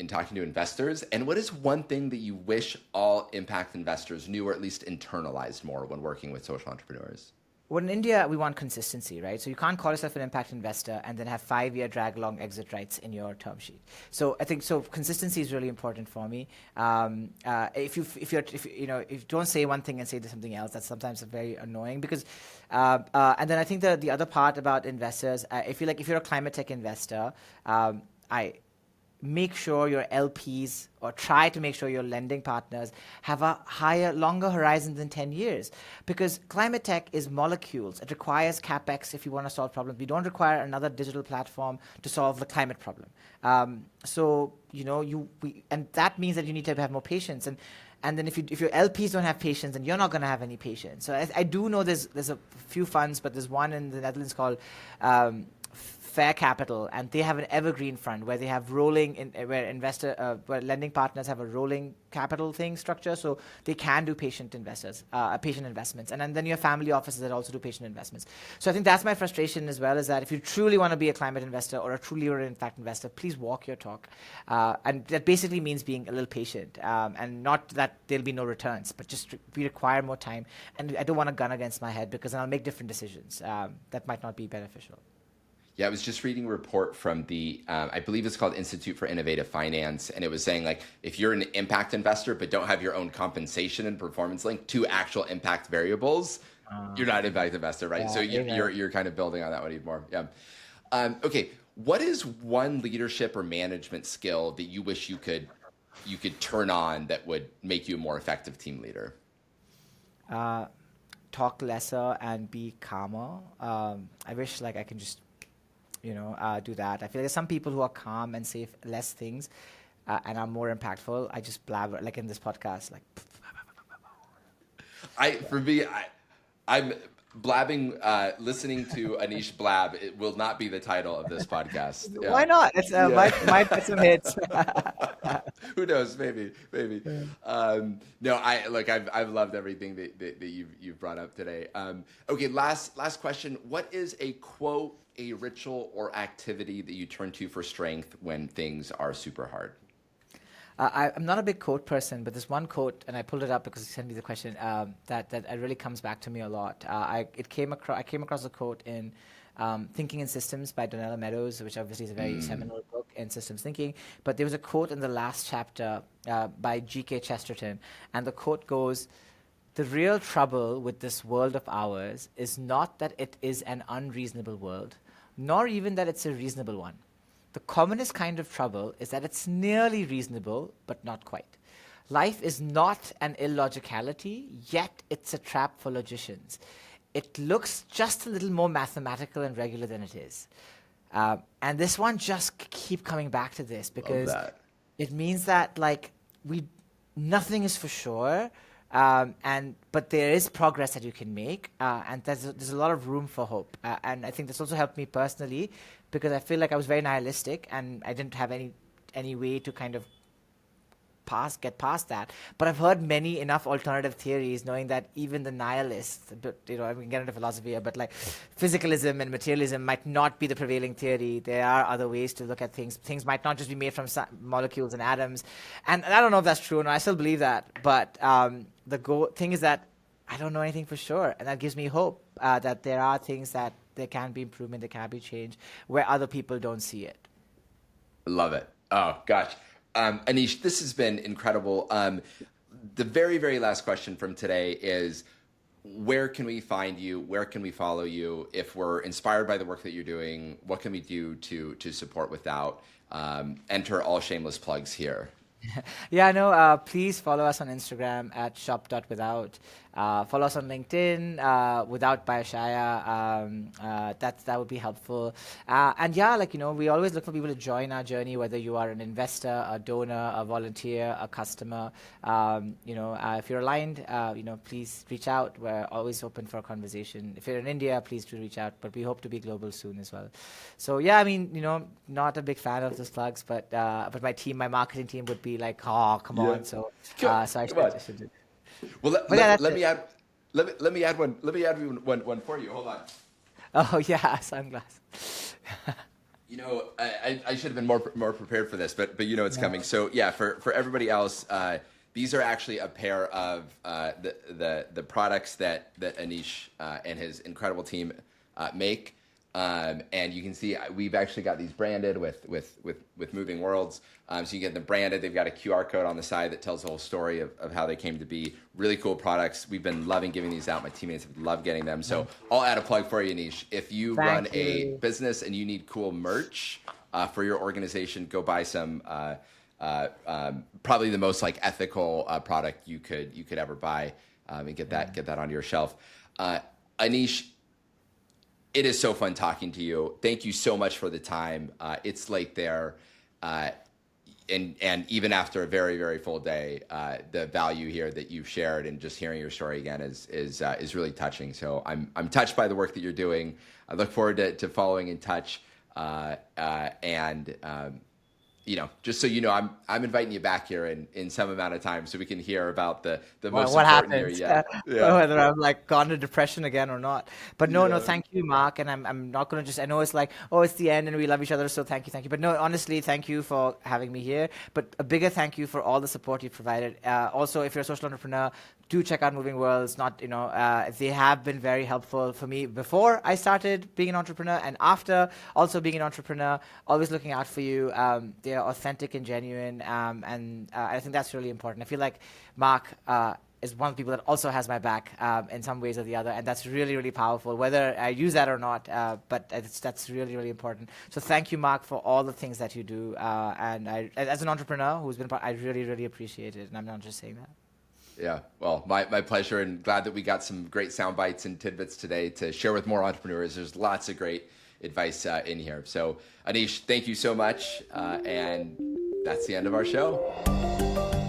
Speaker 2: talking to investors? And what is one thing that you wish all impact investors knew, or at least internalized more when working with social entrepreneurs?
Speaker 1: Well, in India, we want consistency, right? So you can't call yourself an impact investor and then have 5-year drag-along exit rights in your term sheet. So I think consistency is really important for me. If you don't say one thing and say something else, that's sometimes very annoying because. And then I think the other part about investors, I feel like if you're a climate tech investor, make sure your LPs or try to make sure your lending partners have a higher, longer horizon than 10 years. Because climate tech is molecules. It requires CapEx if you want to solve problems. We don't require another digital platform to solve the climate problem. And that means that you need to have more patience. And then if your LPs don't have patience, then you're not going to have any patience. So I do know there's a few funds, but there's one in the Netherlands called Fair Capital, and they have an evergreen fund where they have where lending partners have a rolling capital thing structure, so they can do patient investments, and then you have family offices that also do patient investments. So I think that's my frustration as well, is that if you truly want to be a climate investor or a truly or impact investor, please walk your talk, and that basically means being a little patient, and not that there'll be no returns, but just we require more time, and I don't want a gun against my head because then I'll make different decisions that might not be beneficial.
Speaker 2: Yeah, I was just reading a report from the, I believe it's called Institute for Innovative Finance, and it was saying like if you're an impact investor but don't have your own compensation and performance linked to actual impact variables, you're not an impact investor, right? So you're kind of building on that one even more. Yeah. Okay, what is one leadership or management skill that you wish you could turn on that would make you a more effective team leader?
Speaker 1: Talk lesser and be calmer. I wish like I can just do that. I feel like there's some people who are calm and say less things and are more impactful. I just blabber, like in this podcast, like.
Speaker 2: I'm blabbing, listening to Anish blab. It will not be the title of this podcast. Yeah.
Speaker 1: Why not? It's might get some hits.
Speaker 2: Who knows? Maybe. No, I've loved everything that you've brought up today. Okay, last question. What is a quote, a ritual or activity that you turn to for strength when things are super hard?
Speaker 1: I'm not a big quote person, but there's one quote, and I pulled it up because you sent me the question, that really comes back to me a lot. I came across a quote in Thinking in Systems by Donella Meadows, which obviously is a very seminal book in systems thinking. But there was a quote in the last chapter by G.K. Chesterton, and the quote goes, "The real trouble with this world of ours is not that it is an unreasonable world, nor even that it's a reasonable one. The commonest kind of trouble is that it's nearly reasonable, but not quite. Life is not an illogicality, yet it's a trap for logicians. It looks just a little more mathematical and regular than it is." And this one just keep coming back to this because it means that nothing is for sure, but there is progress that you can make, and there's a lot of room for hope. And I think this also helped me personally because I feel like I was very nihilistic and I didn't have any way to kind of get past that. But I've heard many enough alternative theories knowing that even the nihilists, we can get into philosophy here, but like physicalism and materialism might not be the prevailing theory. There are other ways to look at things. Things might not just be made from molecules and atoms. And I don't know if that's true or not. I still believe that. But the thing is that I don't know anything for sure. And that gives me hope that there are things that there can be improvement, there can be change where other people don't see it.
Speaker 2: Love it. Oh, gosh. Anish, this has been incredible. The very, very last question from today is, where can we find you? Where can we follow you? If we're inspired by the work that you're doing, what can we do to support Without? Enter all shameless plugs here.
Speaker 1: Yeah, no, please follow us on Instagram at shop.without. Follow us on LinkedIn, Without by Ashaya. That would be helpful. And yeah, we always look for people to join our journey, whether you are an investor, a donor, a volunteer, a customer. If you're aligned, please reach out. We're always open for a conversation. If you're in India, please do reach out. But we hope to be global soon as well. So yeah, not a big fan of those plugs, but my marketing team would be like, oh, come on. So I should do.
Speaker 2: Well, let me add one. Let me add one for you. Hold on.
Speaker 1: Oh yeah, sunglasses.
Speaker 2: I should have been more prepared for this, but it's coming. So yeah, for everybody else, these are actually a pair of the products that Anish and his incredible team make. And you can see we've actually got these branded with Moving Worlds. So you get them branded. They've got a QR code on the side that tells the whole story of how they came to be. Really cool products. We've been loving giving these out. My teammates have loved getting them. So I'll add a plug for you, Anish. If you run a business and you need cool merch for your organization, go buy some. Probably the most like ethical product you could ever buy, and get that onto your shelf. Anish, it is so fun talking to you. Thank you so much for the time. It's late there, and even after a very, very full day, the value here that you've shared and just hearing your story again is really touching. So I'm touched by the work that you're doing. I look forward to following in touch, and just so you know, I'm inviting you back here in some amount of time so we can hear about the most
Speaker 1: what
Speaker 2: important
Speaker 1: happens,
Speaker 2: here. Yeah.
Speaker 1: whether I'm like gone to depression again or not. But no,
Speaker 2: Yeah.
Speaker 1: thank you, Mark. And I'm not going to I know it's like, oh, it's the end and we love each other. So thank you. But no, honestly, thank you for having me here. But a bigger thank you for all the support you've provided. Also, if you're a social entrepreneur, do check out Moving Worlds. They have been very helpful for me before I started being an entrepreneur and after also being an entrepreneur, always looking out for you. They are authentic and genuine. And I think that's really important. I feel like Mark is one of the people that also has my back in some ways or the other. And that's really, really powerful, whether I use that or not. But that's really, really important. So thank you, Mark, for all the things that you do. And as an entrepreneur who's been part, I really, really appreciate it. And I'm not just saying that.
Speaker 2: Yeah, well, my pleasure, and glad that we got some great sound bites and tidbits today to share with more entrepreneurs. There's lots of great advice in here. So, Anish, thank you so much, and that's the end of our show.